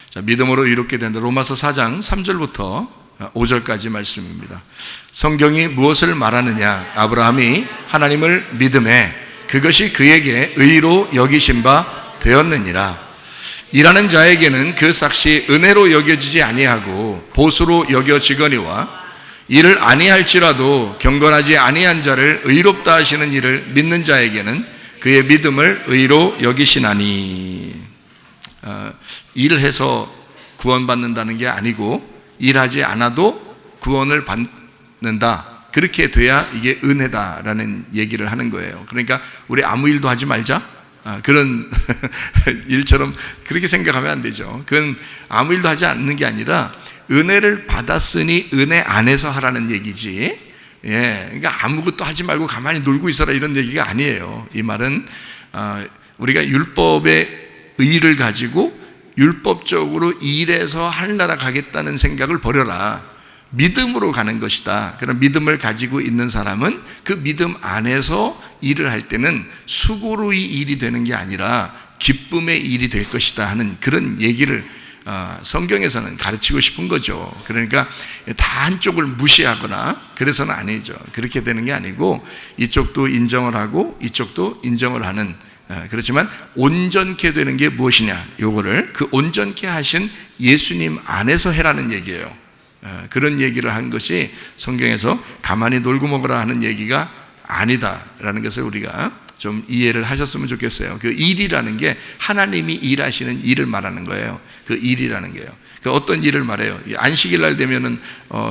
자, 믿음으로 의롭게 된다. 로마서 4장 3절부터 5절까지 말씀입니다. 성경이 무엇을 말하느냐? 아브라함이 하나님을 믿음에 그것이 그에게 의로 여기신 바 되었느니라. 일하는 자에게는 그 삭시 은혜로 여겨지지 아니하고 보수로 여겨지거니와 이를 아니할지라도 경건하지 아니한 자를 의롭다 하시는 이를 믿는 자에게는 그의 믿음을 의로 여기시나니. 일해서 구원받는다는 게 아니고 일하지 않아도 구원을 받는다, 그렇게 돼야 이게 은혜다라는 얘기를 하는 거예요. 그러니까 우리 아무 일도 하지 말자, 그런 일처럼 그렇게 생각하면 안 되죠. 그건 아무 일도 하지 않는 게 아니라 은혜를 받았으니 은혜 안에서 하라는 얘기지, 그러니까 아무것도 하지 말고 가만히 놀고 있어라 이런 얘기가 아니에요. 이 말은 우리가 율법의 의를 가지고 율법적으로 일해서 하늘나라 가겠다는 생각을 버려라. 믿음으로 가는 것이다. 그런 믿음을 가지고 있는 사람은 그 믿음 안에서 일을 할 때는 수고로의 일이 되는 게 아니라 기쁨의 일이 될 것이다 하는 그런 얘기를 성경에서는 가르치고 싶은 거죠. 그러니까 다 한쪽을 무시하거나 그래서는 아니죠. 그렇게 되는 게 아니고 이쪽도 인정을 하고 이쪽도 인정을 하는, 그렇지만 온전케 되는 게 무엇이냐, 요거를 그 온전케 하신 예수님 안에서 해라는 얘기예요. 그런 얘기를 한 것이 성경에서 가만히 놀고 먹으라 하는 얘기가 아니다라는 것을 우리가 좀 이해를 하셨으면 좋겠어요. 그 일이라는 게 하나님이 일하시는 일을 말하는 거예요. 그 일이라는 게요. 그 어떤 일을 말해요? 안식일 날 되면은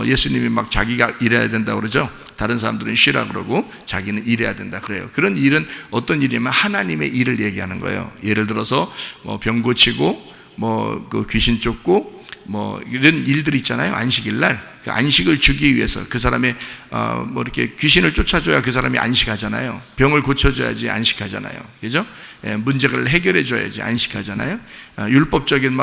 예수님이 막 자기가 일해야 된다고 그러죠. 다른 사람들은 쉬라 그러고 자기는 일해야 된다 그래요. 그런 일은 어떤 일이면 하나님의 일을 얘기하는 거예요. 예를 들어서 병 고치고 그 귀신 쫓고 이런 일들이 있잖아요. 안식일 날 그 안식을 주기 위해서 그 사람의 이렇게 귀신을 쫓아줘야 그 사람이 안식하잖아요. 병을 고쳐줘야지 안식하잖아요. 그죠? 문제를 해결해 줘야지 안식하잖아요. 율법적인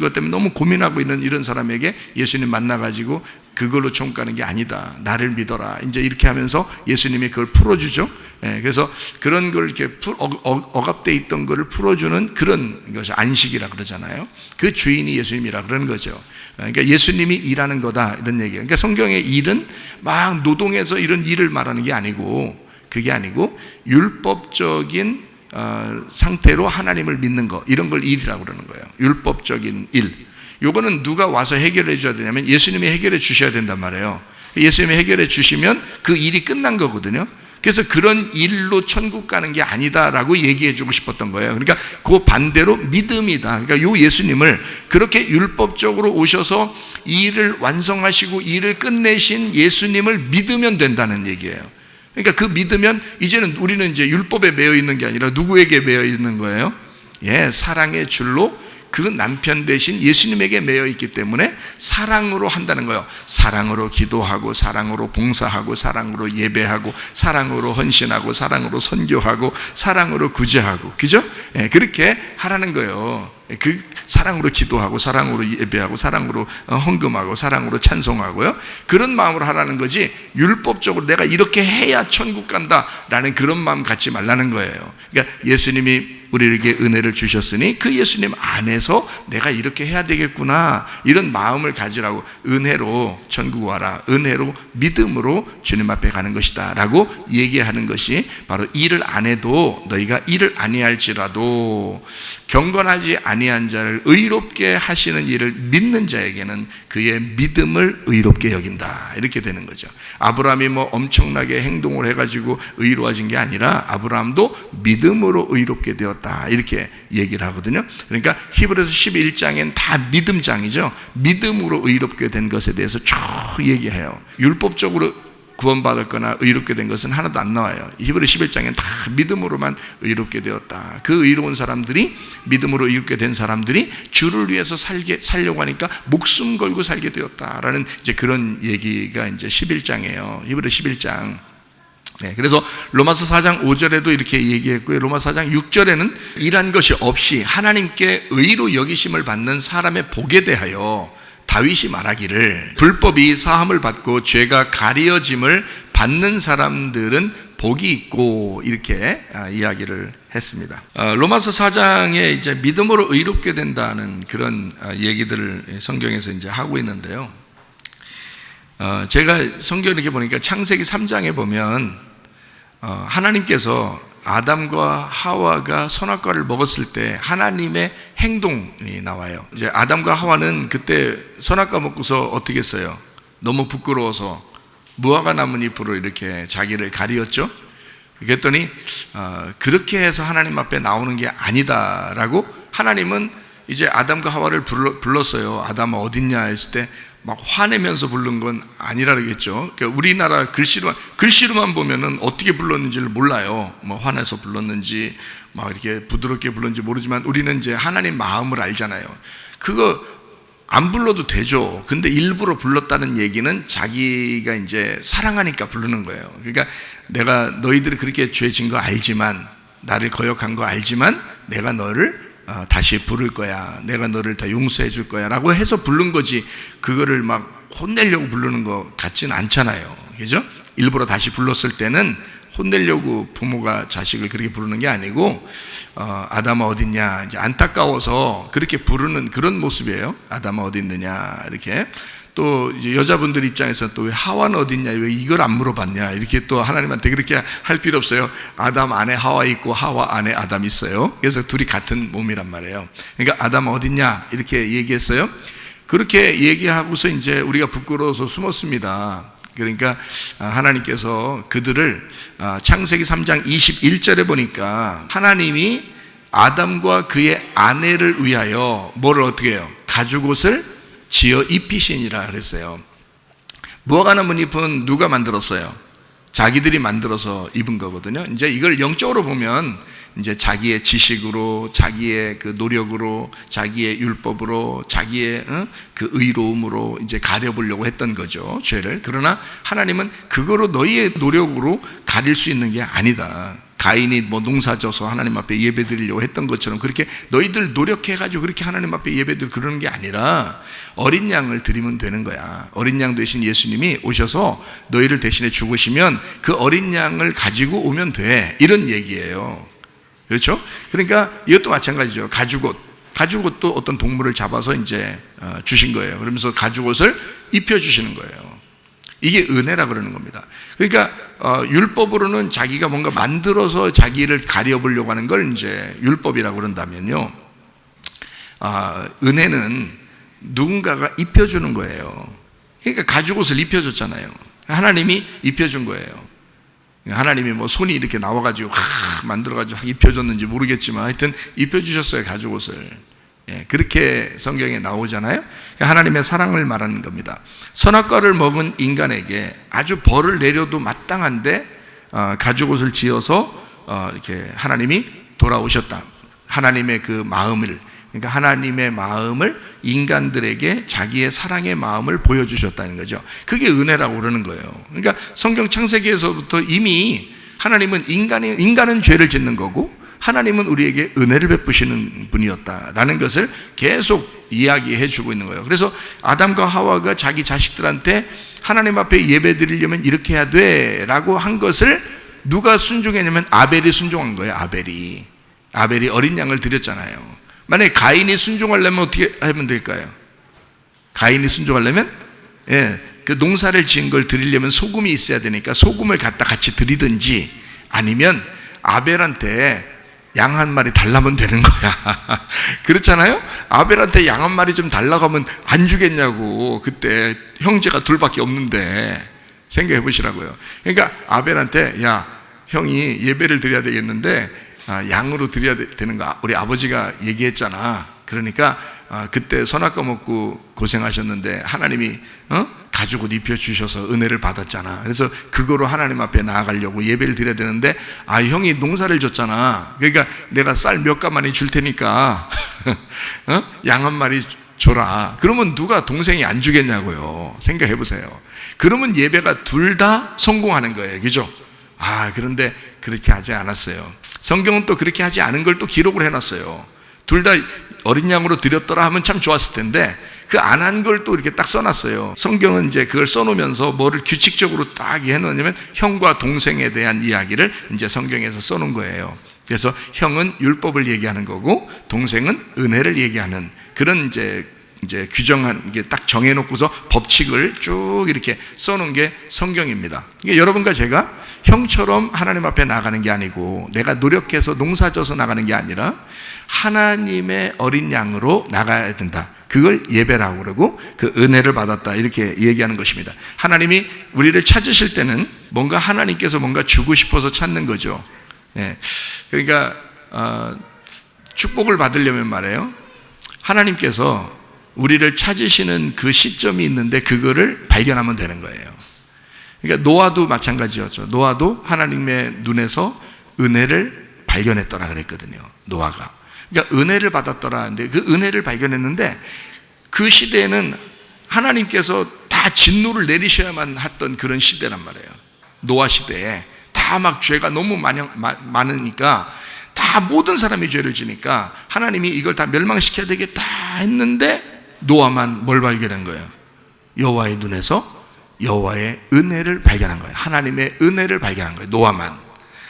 것 때문에 너무 고민하고 있는 이런 사람에게 예수님 만나가지고 그걸로 총가는 게 아니다, 나를 믿어라, 이제 이렇게 하면서 예수님이 그걸 풀어주죠. 그래서 그런 걸 이렇게 억압되어 있던 것을 풀어주는 그런 것이 안식이라 그러잖아요. 그 주인이 예수님이라 그러는 거죠. 그러니까 예수님이 일하는 거다 이런 얘기예요. 그러니까 성경의 일은 막 노동해서 이런 일을 말하는 게 아니고, 그게 아니고 율법적인 상태로 하나님을 믿는 거, 이런 걸 일이라고 그러는 거예요. 율법적인 일. 요거는 누가 와서 해결해 줘야 되냐면 예수님이 해결해 주셔야 된단 말이에요. 예수님이 해결해 주시면 그 일이 끝난 거거든요. 그래서 그런 일로 천국 가는 게 아니다라고 얘기해 주고 싶었던 거예요. 그러니까 그 반대로 믿음이다. 그러니까 요 예수님을 그렇게 율법적으로 오셔서 일을 완성하시고 일을 끝내신 예수님을 믿으면 된다는 얘기예요. 그러니까 그 믿으면 이제는 우리는 이제 율법에 매여 있는 게 아니라 누구에게 매여 있는 거예요? 사랑의 줄로 그 남편 대신 예수님에게 매여 있기 때문에 사랑으로 한다는 거예요. 사랑으로 기도하고, 사랑으로 봉사하고, 사랑으로 예배하고, 사랑으로 헌신하고, 사랑으로 선교하고, 사랑으로 구제하고, 그죠? 그렇게 하라는 거예요. 그 사랑으로 기도하고, 사랑으로 예배하고, 사랑으로 헌금하고, 사랑으로 찬송하고요. 그런 마음으로 하라는 거지, 율법적으로 내가 이렇게 해야 천국 간다라는 그런 마음 갖지 말라는 거예요. 그러니까 예수님이 우리에게 은혜를 주셨으니 그 예수님 안에서 내가 이렇게 해야 되겠구나, 이런 마음을 가지라고. 은혜로 천국 와라, 은혜로 믿음으로 주님 앞에 가는 것이다 라고 얘기하는 것이 바로 일을 안 해도 너희가 일을 아니할지라도 경건하지 아니한 자를 의롭게 하시는 일을 믿는 자에게는 그의 믿음을 의롭게 여긴다, 이렇게 되는 거죠. 아브라함이 엄청나게 행동을 해가지고 의로워진 게 아니라 아브라함도 믿음으로 의롭게 되었다, 이렇게 얘기를 하거든요. 그러니까 히브리서 11장엔 다 믿음장이죠. 믿음으로 의롭게 된 것에 대해서 쭉 얘기해요. 율법적으로 구원받을 거나 의롭게 된 것은 하나도 안 나와요. 히브리 11장엔 다 믿음으로만 의롭게 되었다. 그 의로운 사람들이, 믿음으로 의롭게 된 사람들이 주를 위해서 살려고 하니까 목숨 걸고 살게 되었다라는 이제 그런 얘기가 이제 11장이에요. 히브리 11장. 그래서 로마서 4장 5절에도 이렇게 얘기했고요. 로마서 4장 6절에는 일한 것이 없이 하나님께 의로 여기심을 받는 사람의 복에 대하여 다윗이 말하기를 불법이 사함을 받고 죄가 가려짐을 받는 사람들은 복이 있고, 이렇게 이야기를 했습니다. 로마서 4장에 이제 믿음으로 의롭게 된다는 그런 얘기들을 성경에서 이제 하고 있는데요. 제가 성경 이렇게 보니까 창세기 3장에 보면 하나님께서 아담과 하와가 선악과를 먹었을 때 하나님의 행동이 나와요. 이제 아담과 하와는 그때 선악과 먹고서 어떻게 했어요? 너무 부끄러워서 무화과 나뭇잎으로 이렇게 자기를 가리었죠. 그랬더니 그렇게 해서 하나님 앞에 나오는 게 아니다라고 하나님은 이제 아담과 하와를 불렀어요. 아담아 어딨냐 했을 때 막 화내면서 부른 건 아니라 그러겠죠. 그러니까 우리나라 글씨로만 보면은 어떻게 불렀는지를 몰라요. 뭐 화내서 불렀는지 막 이렇게 부드럽게 불렀는지 모르지만 우리는 이제 하나님 마음을 알잖아요. 그거 안 불러도 되죠. 근데 일부러 불렀다는 얘기는 자기가 이제 사랑하니까 부르는 거예요. 그러니까 내가 너희들이 그렇게 죄 진 거 알지만, 나를 거역한 거 알지만 내가 너를 다시 부를 거야, 내가 너를 다 용서해 줄 거야 라고 해서 부른 거지, 그거를 막 혼내려고 부르는 거 같지는 않잖아요. 그죠? 일부러 다시 불렀을 때는 혼내려고 부모가 자식을 그렇게 부르는 게 아니고 아담아 어딨냐, 이제 안타까워서 그렇게 부르는 그런 모습이에요. 아담아 어디 있느냐 이렇게. 또 이제 여자분들 입장에서 또 왜 하와는 어딨냐, 왜 이걸 안 물어봤냐, 이렇게 또 하나님한테 그렇게 할 필요 없어요. 아담 안에 하와 있고 하와 안에 아담 있어요. 그래서 둘이 같은 몸이란 말이에요. 그러니까 아담 어딨냐 이렇게 얘기했어요. 그렇게 얘기하고서 이제 우리가 부끄러워서 숨었습니다. 그러니까 하나님께서 그들을 창세기 3장 21절에 보니까 하나님이 아담과 그의 아내를 위하여 뭐를 어떻게 해요? 가죽옷을 지어 입히시니라 그랬어요. 무화과 나뭇잎은 누가 만들었어요? 자기들이 만들어서 입은 거거든요. 이제 이걸 영적으로 보면 이제 자기의 지식으로, 자기의 그 노력으로, 자기의 율법으로, 자기의 그 의로움으로 이제 가려보려고 했던 거죠, 죄를. 그러나 하나님은 그거로 너희의 노력으로 가릴 수 있는 게 아니다. 가인이 뭐 농사져서 하나님 앞에 예배드리려고 했던 것처럼 그렇게 너희들 노력해가지고 그렇게 하나님 앞에 예배드리고 그러는 게 아니라 어린 양을 드리면 되는 거야. 어린 양 되신 예수님이 오셔서 너희를 대신에 죽으시면 그 어린 양을 가지고 오면 돼, 이런 얘기예요. 그렇죠? 그러니까 이것도 마찬가지죠. 가죽옷도 어떤 동물을 잡아서 이제 주신 거예요. 그러면서 가죽옷을 입혀주시는 거예요. 이게 은혜라 그러는 겁니다. 그러니까 율법으로는 자기가 뭔가 만들어서 자기를 가려보려고 하는 걸 이제 율법이라고 그런다면요, 은혜는 누군가가 입혀주는 거예요. 그러니까 가죽옷을 입혀줬잖아요. 하나님이 입혀준 거예요. 하나님이 뭐 손이 이렇게 나와가지고 만들어가지고 입혀줬는지 모르겠지만 하여튼 입혀주셨어요, 가죽옷을. 그렇게 성경에 나오잖아요. 하나님의 사랑을 말하는 겁니다. 선악과를 먹은 인간에게 아주 벌을 내려도 마땅한데 가죽옷을 지어서 이렇게 하나님이 돌아오셨다. 하나님의 그 마음을, 그러니까 하나님의 마음을 인간들에게 자기의 사랑의 마음을 보여주셨다는 거죠. 그게 은혜라고 그러는 거예요. 그러니까 성경 창세기에서부터 이미 하나님은 인간은 죄를 짓는 거고 하나님은 우리에게 은혜를 베푸시는 분이었다라는 것을 계속 이야기해 주고 있는 거예요. 그래서 아담과 하와가 자기 자식들한테 하나님 앞에 예배 드리려면 이렇게 해야 돼 라고 한 것을 누가 순종했냐면 아벨이 순종한 거예요. 아벨이 어린 양을 드렸잖아요. 만약에 가인이 순종하려면 어떻게 하면 될까요? 가인이 순종하려면 그 농사를 지은 걸 드리려면 소금이 있어야 되니까 소금을 갖다 같이 드리든지, 아니면 아벨한테 양 한 마리 달라면 되는 거야. 그렇잖아요? 아벨한테 양 한 마리 좀 달라고 하면 안 주겠냐고. 그때 형제가 둘밖에 없는데 생각해 보시라고요. 그러니까 아벨한테 야, 형이 예배를 드려야 되겠는데 양으로 드려야 되는 거 우리 아버지가 얘기했잖아. 그러니까 그때 선악과 먹고 고생하셨는데 하나님이 가죽옷 입혀주셔서 은혜를 받았잖아. 그래서 그거로 하나님 앞에 나아가려고 예배를 드려야 되는데 형이 농사를 졌잖아. 그러니까 내가 쌀 몇 가마니 줄 테니까 양 한 마리 줘라. 그러면 누가 동생이 안 주겠냐고요. 생각해 보세요. 그러면 예배가 둘 다 성공하는 거예요. 그죠? 그런데 그렇게 하지 않았어요. 성경은 또 그렇게 하지 않은 걸 또 기록을 해놨어요. 둘 다 어린 양으로 드렸더라 하면 참 좋았을 텐데 그 안 한 걸 또 이렇게 딱 써놨어요. 성경은 이제 그걸 써놓으면서 뭐를 규칙적으로 딱 해놓으냐면 형과 동생에 대한 이야기를 이제 성경에서 써놓은 거예요. 그래서 형은 율법을 얘기하는 거고 동생은 은혜를 얘기하는 그런 이제 규정한 게 딱 정해놓고서 법칙을 쭉 이렇게 써놓은 게 성경입니다. 그러니까 여러분과 제가 형처럼 하나님 앞에 나가는 게 아니고 내가 노력해서 농사져서 나가는 게 아니라 하나님의 어린 양으로 나가야 된다. 그걸 예배라고 그러고 그 은혜를 받았다 이렇게 얘기하는 것입니다. 하나님이 우리를 찾으실 때는 뭔가 하나님께서 뭔가 주고 싶어서 찾는 거죠. 그러니까 축복을 받으려면 말이에요, 하나님께서 우리를 찾으시는 그 시점이 있는데 그거를 발견하면 되는 거예요. 그러니까 노아도 마찬가지였죠. 노아도 하나님의 눈에서 은혜를 발견했더라 그랬거든요. 노아가. 그러니까 은혜를 받았더라 하는데 그 은혜를 발견했는데 그 시대에는 하나님께서 다 진노를 내리셔야만 했던 그런 시대란 말이에요. 노아 시대에 다 막 죄가 너무 많으니까 다 모든 사람이 죄를 지니까 하나님이 이걸 다 멸망시켜야 되겠다 했는데 노아만 뭘 발견한 거예요? 여호와의 눈에서 여호와의 은혜를 발견한 거예요. 하나님의 은혜를 발견한 거예요. 노아만.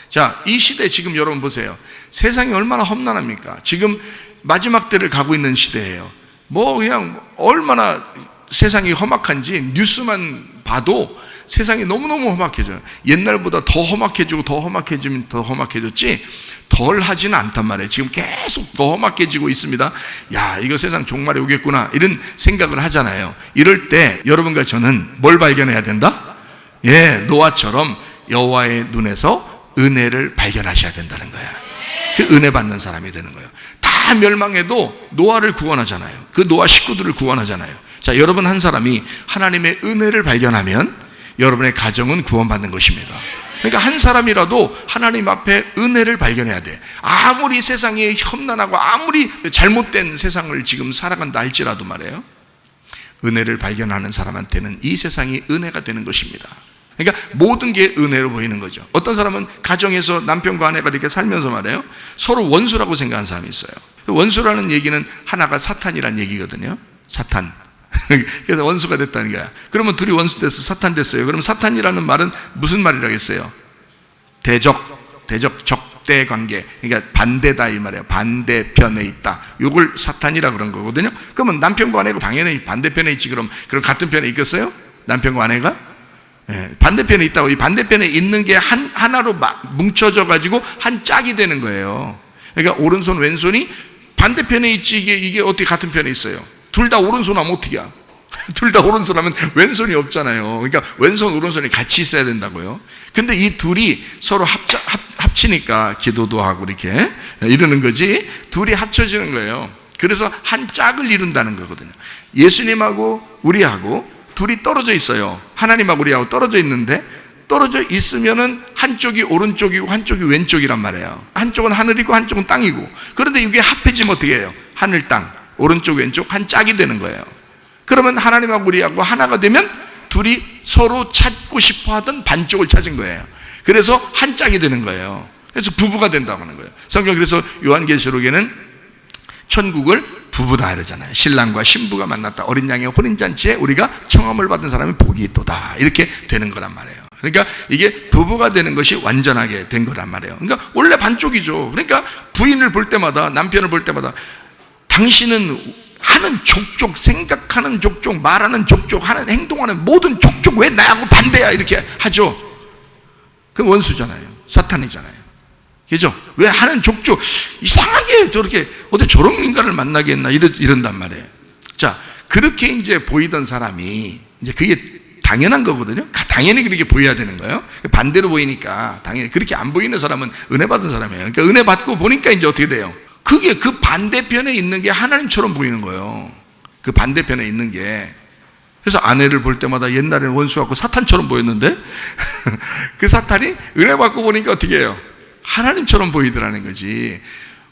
자, 이 시대 지금 여러분 보세요. 세상이 얼마나 험난합니까? 지금 마지막 때를 가고 있는 시대예요. 뭐 그냥 얼마나 세상이 험악한지 뉴스만 봐도 세상이 너무너무 험악해져요. 옛날보다 더 험악해지고 더 험악해지면 더 험악해졌지 덜 하지는 않단 말이에요. 지금 계속 더 험악해지고 있습니다. 야, 이거 세상 종말이 오겠구나 이런 생각을 하잖아요. 이럴 때 여러분과 저는 뭘 발견해야 된다? 노아처럼 여호와의 눈에서 은혜를 발견하셔야 된다는 거야. 그 은혜 받는 사람이 되는 거예요. 다 멸망해도 노아를 구원하잖아요. 그 노아 식구들을 구원하잖아요. 자, 여러분 한 사람이 하나님의 은혜를 발견하면 여러분의 가정은 구원받는 것입니다. 그러니까 한 사람이라도 하나님 앞에 은혜를 발견해야 돼. 아무리 세상이 험난하고 아무리 잘못된 세상을 지금 살아간다 할지라도 말이에요, 은혜를 발견하는 사람한테는 이 세상이 은혜가 되는 것입니다. 그러니까 모든 게 은혜로 보이는 거죠. 어떤 사람은 가정에서 남편과 아내가 이렇게 살면서 말이에요, 서로 원수라고 생각하는 사람이 있어요. 원수라는 얘기는 하나가 사탄이라는 얘기거든요. 사탄. 그래서 원수가 됐다는 거야. 그러면 둘이 원수 됐어, 사탄 됐어요. 그럼 사탄이라는 말은 무슨 말이라겠어요? 적대 관계. 그러니까 반대다 이 말이에요. 반대편에 있다. 이걸 사탄이라 그런 거거든요. 그러면 남편과 아내가 당연히 반대편에 있지. 그럼 같은 편에 있겠어요? 남편과 아내가? 반대편에 있다고. 이 반대편에 있는 게 하나로 뭉쳐져 가지고 한 짝이 되는 거예요. 그러니까 오른손 왼손이 반대편에 있지. 이게 어떻게 같은 편에 있어요? 둘 다 오른손 하면 어떻게 해요? 둘 다 오른손 하면 왼손이 없잖아요. 그러니까 왼손 오른손이 같이 있어야 된다고요. 근데 이 둘이 서로 합치니까 기도도 하고 이렇게 이러는 거지, 둘이 합쳐지는 거예요. 그래서 한 짝을 이룬다는 거거든요. 예수님하고 우리하고 둘이 떨어져 있어요. 하나님하고 우리하고 떨어져 있는데, 떨어져 있으면은 한쪽이 오른쪽이고 한쪽이 왼쪽이란 말이에요. 한쪽은 하늘이고 한쪽은 땅이고. 그런데 이게 합해지면 어떻게 해요? 하늘 땅, 오른쪽 왼쪽 한 짝이 되는 거예요. 그러면 하나님하고 우리하고 하나가 되면 둘이 서로 찾고 싶어 하던 반쪽을 찾은 거예요. 그래서 한 짝이 되는 거예요. 그래서 부부가 된다고 하는 거예요. 성경 그래서 요한계시록에는 천국을 부부다 이러잖아요. 신랑과 신부가 만났다. 어린 양의 혼인잔치에 우리가 청함을 받은 사람이 복이 있도다. 이렇게 되는 거란 말이에요. 그러니까 이게 부부가 되는 것이 완전하게 된 거란 말이에요. 그러니까 원래 반쪽이죠. 그러니까 부인을 볼 때마다, 남편을 볼 때마다 당신은 하는 족족, 생각하는 족족, 말하는 족족, 하는 행동하는 모든 족족 왜 나하고 반대야 이렇게 하죠. 그 원수잖아요. 사탄이잖아요. 그죠? 왜 하는 족족 이상하게 저렇게 어떻게 저런 인간을 만나겠나 이런단 말이에요. 자, 그렇게 이제 보이던 사람이 이제 그게 당연한 거거든요. 당연히 그렇게 보여야 되는 거예요. 반대로 보이니까 당연히. 그렇게 안 보이는 사람은 은혜 받은 사람이에요. 그러니까 은혜 받고 보니까 이제 어떻게 돼요? 그게 그 반대편에 있는 게 하나님처럼 보이는 거예요. 그 반대편에 있는 게. 그래서 아내를 볼 때마다 옛날에는 원수같고 사탄처럼 보였는데 그 사탄이 은혜 받고 보니까 어떻게 해요? 하나님처럼 보이더라는 거지.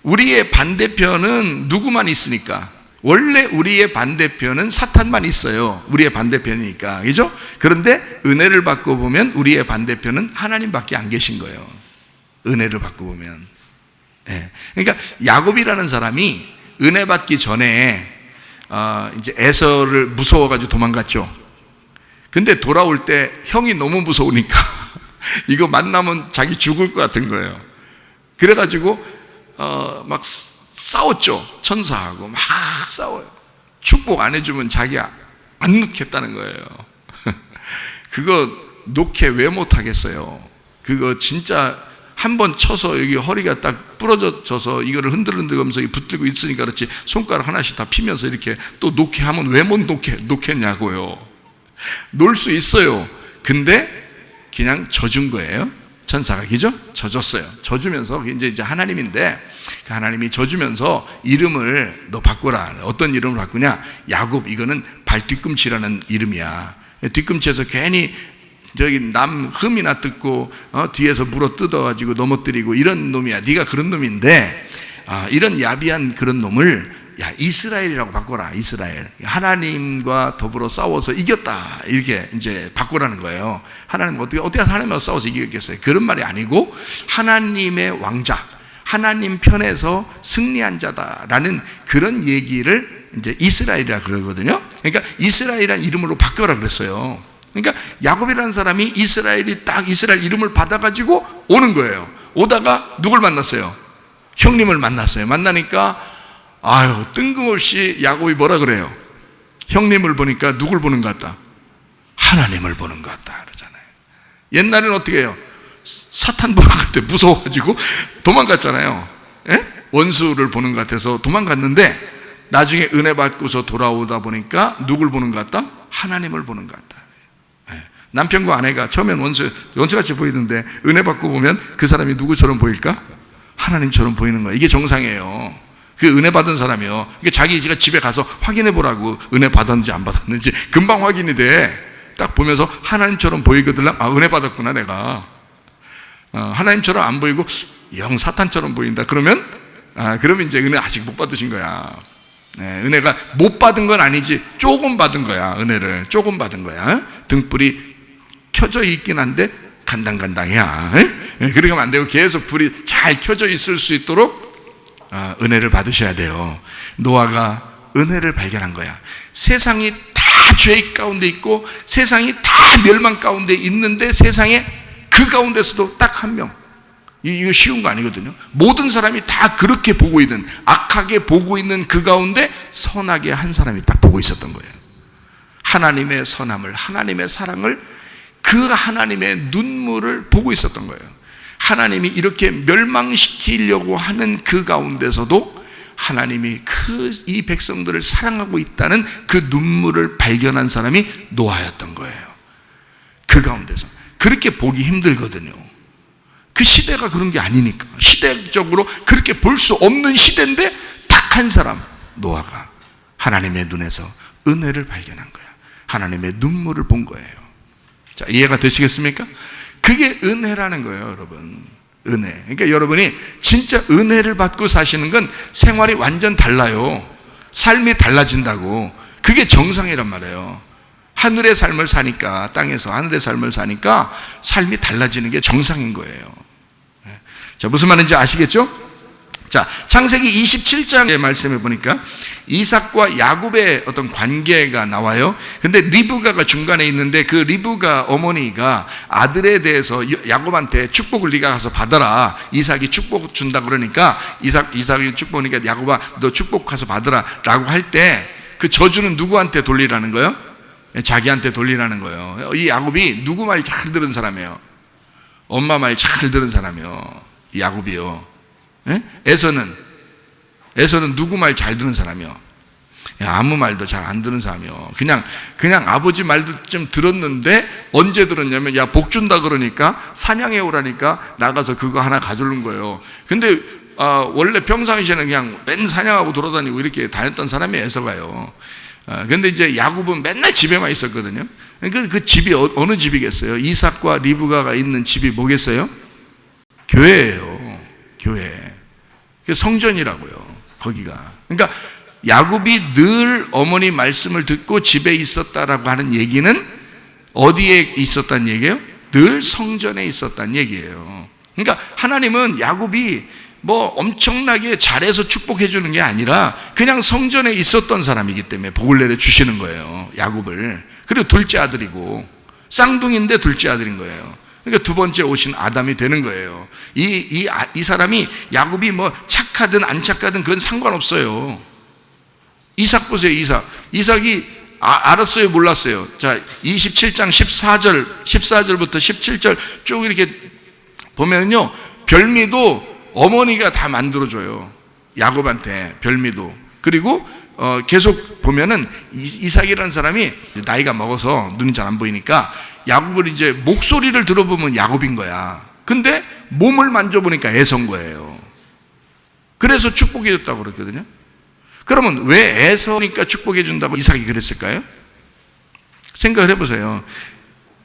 우리의 반대편은 누구만 있으니까? 원래 우리의 반대편은 사탄만 있어요. 우리의 반대편이니까. 그죠? 그런데 은혜를 받고 보면 우리의 반대편은 하나님밖에 안 계신 거예요. 은혜를 받고 보면. 그러니까 야곱이라는 사람이 은혜 받기 전에 이제 에서를 무서워가지고 도망갔죠. 근데 돌아올 때 형이 너무 무서우니까 이거 만나면 자기 죽을 것 같은 거예요. 그래가지고 막 싸웠죠. 천사하고 막 싸워요. 축복 안 해주면 자기가 안 놓겠다는 거예요. 그거 놓게 왜 못하겠어요? 그거 진짜 한번 쳐서 여기 허리가 딱 부러져서 이거를 흔들흔들면서 붙들고 있으니까 그렇지, 손가락 하나씩 다 피면서 이렇게 또 놓게 하면 왜 못 놓겠냐고요. 놓을 수 있어요. 근데 그냥 져준 거예요. 천사가, 그죠? 져줬어요. 져주면서 이제 하나님인데, 그 하나님이 져주면서 이름을 너 바꾸라. 어떤 이름을 바꾸냐? 야곱. 이거는 발 뒤꿈치라는 이름이야. 뒤꿈치에서 괜히 저기 남 흠이나 뜯고 뒤에서 물어 뜯어가지고 넘어뜨리고 이런 놈이야. 네가 그런 놈인데 이런 야비한 그런 놈을 이스라엘이라고 바꿔라. 이스라엘. 하나님과 더불어 싸워서 이겼다. 이렇게 이제 바꾸라는 거예요. 하나님 어떻게 하나님과 싸워서 이겼겠어요? 그런 말이 아니고 하나님의 왕자, 하나님 편에서 승리한 자다라는 그런 얘기를 이제 이스라엘이라 그러거든요. 그러니까 이스라엘이라는 이름으로 바꿔라 그랬어요. 그러니까 야곱이라는 사람이 이스라엘이 딱 이스라엘 이름을 받아가지고 오는 거예요. 오다가 누굴 만났어요? 형님을 만났어요. 만나니까 뜬금없이 야곱이 뭐라 그래요? 형님을 보니까 누굴 보는 것 같다? 하나님을 보는 것 같다 그러잖아요. 옛날에는 어떻게 해요? 사탄 보는 것 같아. 무서워가지고 도망갔잖아요. 원수를 보는 것 같아서 도망갔는데 나중에 은혜 받고서 돌아오다 보니까 누굴 보는 것 같다? 하나님을 보는 것 같다. 남편과 아내가 처음엔 원수같이 보이는데 은혜 받고 보면 그 사람이 누구처럼 보일까? 하나님처럼 보이는 거예요. 이게 정상이에요. 그 은혜 받은 사람이요. 그러니까 자기가 집에 가서 확인해 보라고, 은혜 받았는지 안 받았는지 금방 확인이 돼. 딱 보면서 하나님처럼 보이거든. 은혜 받았구나 내가. 하나님처럼 안 보이고 영 사탄처럼 보인다. 그러면 이제 은혜 아직 못 받으신 거야. 은혜가 못 받은 건 아니지, 조금 받은 거야. 은혜를 조금 받은 거야. 등불이 켜져 있긴 한데 간당간당이야. 그렇게 하면 안 되고 계속 불이 잘 켜져 있을 수 있도록 은혜를 받으셔야 돼요. 노아가 은혜를 발견한 거야. 세상이 다 죄 가운데 있고 세상이 다 멸망 가운데 있는데 세상에 그 가운데서도 딱 한 명, 이거 쉬운 거 아니거든요. 모든 사람이 다 그렇게 보고 있는, 악하게 보고 있는 그 가운데 선하게 한 사람이 딱 보고 있었던 거예요. 하나님의 선함을, 하나님의 사랑을, 그 하나님의 눈물을 보고 있었던 거예요. 하나님이 이렇게 멸망시키려고 하는 그 가운데서도 하나님이 이 백성들을 사랑하고 있다는 그 눈물을 발견한 사람이 노아였던 거예요. 그 가운데서. 그렇게 보기 힘들거든요. 그 시대가 그런 게 아니니까. 시대적으로 그렇게 볼 수 없는 시대인데 딱 한 사람, 노아가 하나님의 눈에서 은혜를 발견한 거야. 하나님의 눈물을 본 거예요. 자, 이해가 되시겠습니까? 그게 은혜라는 거예요, 여러분. 은혜. 그러니까 여러분이 진짜 은혜를 받고 사시는 건 생활이 완전 달라요. 삶이 달라진다고. 그게 정상이란 말이에요. 하늘의 삶을 사니까, 땅에서 하늘의 삶을 사니까 삶이 달라지는 게 정상인 거예요. 자, 무슨 말인지 아시겠죠? 자, 창세기 27장의 말씀을 보니까 이삭과 야곱의 어떤 관계가 나와요. 근데 리브가가 중간에 있는데 그 리브가 어머니가 아들에 대해서 야곱한테 축복을 네가 가서 받아라. 이삭이 축복 준다 그러니까 이삭이 축복이니까 야곱아 너 축복 가서 받아라 라고 할 때 그 저주는 누구한테 돌리라는 거예요? 자기한테 돌리라는 거예요. 이 야곱이 누구 말 잘 들은 사람이에요? 엄마 말 잘 들은 사람이에요. 야곱이요. 에서는 누구 말 잘 듣는 사람이요? 아무 말도 잘 안 듣는 사람이요. 그냥 아버지 말도 좀 들었는데 언제 들었냐면 야 복 준다 그러니까 사냥해 오라니까 나가서 그거 하나 가져오는 거예요. 근데 원래 평상시에는 그냥 맨 사냥하고 돌아다니고 이렇게 다녔던 사람이 에서가요. 근데 이제 야곱은 맨날 집에만 있었거든요. 그 집이 어느 집이겠어요? 이삭과 리브가가 있는 집이 뭐겠어요? 교회예요. 교회. 성전이라고요. 거기가. 그러니까 야곱이 늘 어머니 말씀을 듣고 집에 있었다라고 하는 얘기는 어디에 있었다는 얘기예요? 늘 성전에 있었다는 얘기예요. 그러니까 하나님은 야곱이 뭐 엄청나게 잘해서 축복해 주는 게 아니라 그냥 성전에 있었던 사람이기 때문에 복을 내려 주시는 거예요. 야곱을. 그리고 둘째 아들이고 쌍둥이인데 둘째 아들인 거예요. 그러니까 두 번째 오신 아담이 되는 거예요. 이 사람이 야곱이 뭐 착하든 안 착하든 그건 상관없어요. 이삭 보세요. 이삭이 알았어요, 몰랐어요? 자, 27장 14절부터 17절 쭉 이렇게 보면요, 별미도 어머니가 다 만들어줘요. 야곱한테 별미도. 그리고 계속 보면은 이삭이라는 사람이 나이가 먹어서 눈이 잘 안 보이니까 야곱을 이제 목소리를 들어보면 야곱인 거야. 근데 몸을 만져보니까 에서인 거예요. 그래서 축복해 줬다고 그랬거든요. 그러면 왜 에서니까 축복해 준다고 이삭이 그랬을까요? 생각을 해보세요.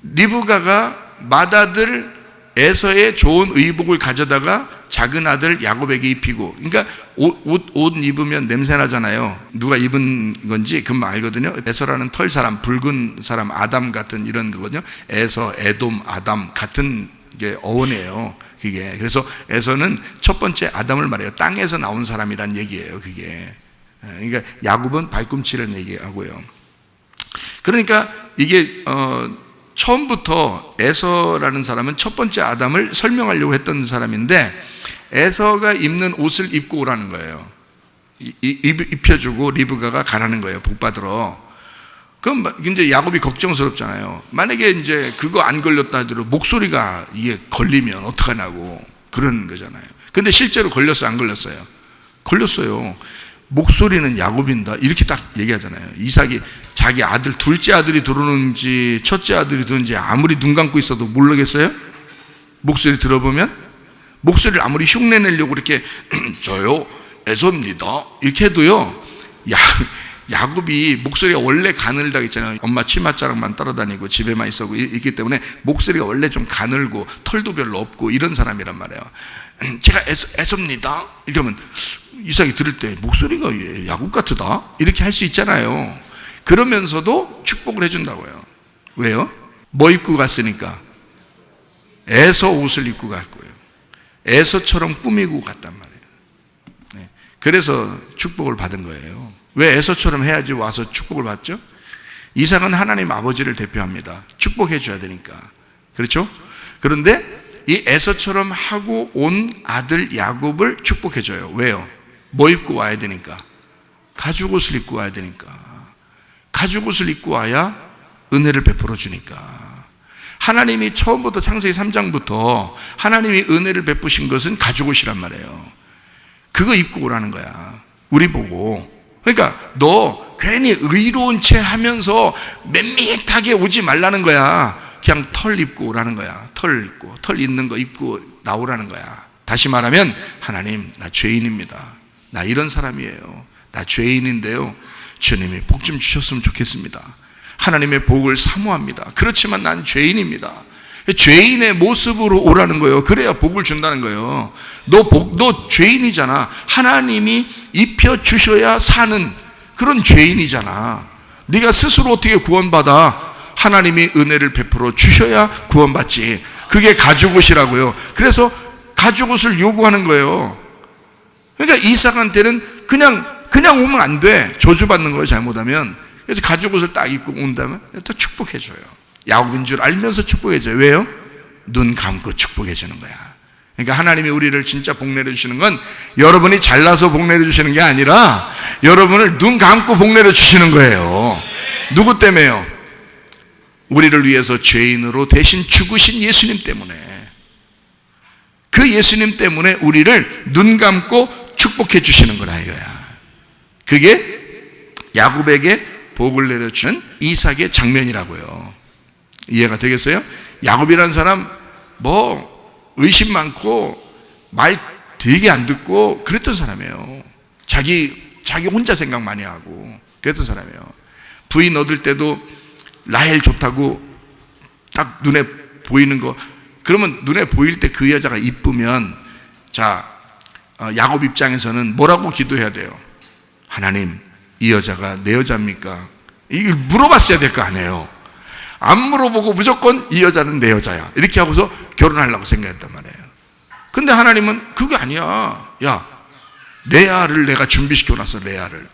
리브가가 맏아들 에서의 좋은 의복을 가져다가 작은 아들 야곱에게 입히고, 그러니까 옷 입으면 냄새 나잖아요. 누가 입은 건지 금방 알거든요. 에서라는 털 사람, 붉은 사람, 아담 같은 이런 거거든요. 에서, 에돔, 아담 같은 게 어원이에요. 그게. 그래서 에서는 첫 번째 아담을 말해요. 땅에서 나온 사람이란 얘기예요. 그게. 그러니까 야곱은 발꿈치를 얘기하고요. 그러니까 이게 처음부터 에서라는 사람은 첫 번째 아담을 설명하려고 했던 사람인데, 에서가 입는 옷을 입고 오라는 거예요. 입혀주고 리브가가 가라는 거예요. 복 받으러. 그럼 이제 야곱이 걱정스럽잖아요. 만약에 이제 그거 안 걸렸다 하더라도 목소리가 이게 걸리면 어떡하냐고 그러는 거잖아요. 근데 실제로 걸렸어요, 안 걸렸어요? 걸렸어요. 목소리는 야곱인다 이렇게 딱 얘기하잖아요. 이삭이 자기 아들, 둘째 아들이 들어오는지 첫째 아들이 들어오는지 아무리 눈 감고 있어도 모르겠어요? 목소리 들어보면 목소리를 아무리 흉내내려고 이렇게 저요 에서입니다 이렇게 해도요, 야곱이 목소리가 원래 가늘다고 했잖아요. 엄마 치맛자락만 따라다니고 집에만 있기 때문에 목소리가 원래 좀 가늘고 털도 별로 없고 이런 사람이란 말이에요. 제가 에서입니다 이렇게 하면 이삭이 들을 때 목소리가 야곱 같으다 이렇게 할 수 있잖아요. 그러면서도 축복을 해준다고요. 왜요? 뭐 입고 갔으니까? 에서 옷을 입고 갔고요. 에서처럼 꾸미고 갔단 말이에요. 네. 그래서 축복을 받은 거예요. 왜 에서처럼 해야지 와서 축복을 받죠? 이삭은 하나님 아버지를 대표합니다. 축복해 줘야 되니까. 그렇죠? 그런데 이 에서처럼 하고 온 아들 야곱을 축복해 줘요. 왜요? 뭐 입고 와야 되니까? 가죽 옷을 입고 와야 되니까. 가죽 옷을 입고 와야 은혜를 베풀어 주니까. 하나님이 처음부터 창세기 3장부터 하나님이 은혜를 베푸신 것은 가죽 옷이란 말이에요. 그거 입고 오라는 거야. 우리 보고. 그러니까 너 괜히 의로운 채 하면서 밋밋하게 오지 말라는 거야. 그냥 털 입고 오라는 거야. 털 있는 거 입고 나오라는 거야. 다시 말하면 하나님, 나 죄인입니다. 나 이런 사람이에요. 나 죄인인데요, 주님이 복 좀 주셨으면 좋겠습니다. 하나님의 복을 사모합니다. 그렇지만 난 죄인입니다. 죄인의 모습으로 오라는 거예요. 그래야 복을 준다는 거예요. 너 죄인이잖아. 하나님이 입혀주셔야 사는 그런 죄인이잖아. 네가 스스로 어떻게 구원받아? 하나님이 은혜를 베풀어 주셔야 구원받지. 그게 가죽옷이라고요. 그래서 가죽옷을 요구하는 거예요. 그러니까 이삭한테는 그냥 오면 안 돼. 저주받는 거예요, 잘못하면. 그래서 가죽옷을 딱 입고 온다면 또 축복해줘요. 야곱인 줄 알면서 축복해줘요. 왜요? 눈 감고 축복해주는 거야. 그러니까 하나님이 우리를 진짜 복 내려주시는 건 여러분이 잘나서 복 내려주시는 게 아니라 여러분을 눈 감고 복 내려주시는 거예요. 누구 때문에요? 우리를 위해서 죄인으로 대신 죽으신 예수님 때문에. 그 예수님 때문에 우리를 눈 감고 축복해 주시는 거라 이거야. 그게 야곱에게 복을 내려주는 이삭의 장면이라고요. 이해가 되겠어요? 야곱이라는 사람 뭐 의심 많고 말 되게 안 듣고 그랬던 사람이에요. 자기 혼자 생각 많이 하고 그랬던 사람이에요. 부인 얻을 때도 라헬 좋다고 딱 눈에 보이는 거, 그러면 눈에 보일 때 그 여자가 이쁘면 야곱 입장에서는 뭐라고 기도해야 돼요? 하나님, 이 여자가 내 여자입니까? 이걸 물어봤어야 될 거 아니에요. 안 물어보고 무조건 이 여자는 내 여자야 이렇게 하고서 결혼하려고 생각했단 말이에요. 근데 하나님은 그게 아니야. 야, 레아를 내가 준비시켜놨어.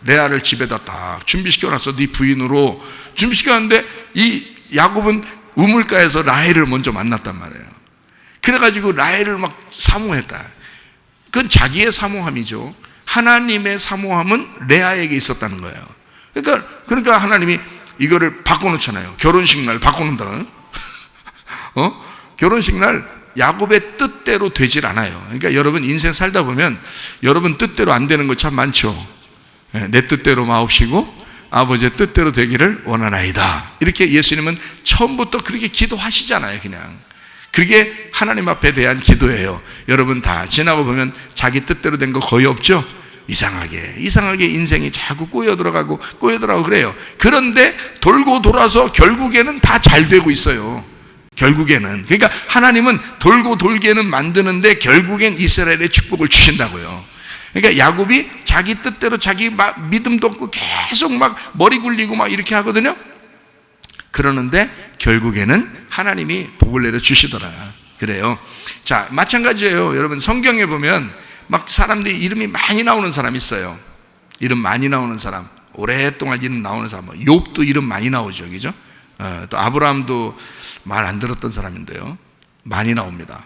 레아를 집에다 딱 준비시켜놨어. 네 부인으로 준비시켜놨는데 이 야곱은 우물가에서 라헬을 먼저 만났단 말이에요. 그래가지고 라헬을 막 사모했다. 그건 자기의 사모함이죠. 하나님의 사모함은 레아에게 있었다는 거예요. 그러니까 하나님이 이거를 바꿔놓잖아요. 결혼식 날 바꿔놓는다. 결혼식 날 야곱의 뜻대로 되질 않아요. 그러니까 여러분 인생 살다 보면 여러분 뜻대로 안 되는 거 참 많죠. 내 뜻대로 마옵시고 아버지의 뜻대로 되기를 원하나이다. 이렇게 예수님은 처음부터 그렇게 기도하시잖아요. 그냥 그게 하나님 앞에 대한 기도예요. 여러분 다 지나고 보면 자기 뜻대로 된 거 거의 없죠. 이상하게 인생이 자꾸 꼬여 들어가고 그래요. 그런데 돌고 돌아서 결국에는 다 잘 되고 있어요. 결국에는. 그러니까 하나님은 돌고 돌게는 만드는데 결국엔 이스라엘의 축복을 주신다고요. 그러니까 야곱이 자기 뜻대로 자기 믿음도 없고 계속 막 머리 굴리고 막 이렇게 하거든요. 그러는데 결국에는 하나님이 복을 내려 주시더라. 그래요. 자, 마찬가지예요. 여러분 성경에 보면 막 사람들이 이름이 많이 나오는 사람이 있어요. 이름 많이 나오는 사람, 오랫동안 이름 나오는 사람, 욥도 이름 많이 나오죠, 그죠? 또 아브라함도 말 안 들었던 사람인데요, 많이 나옵니다.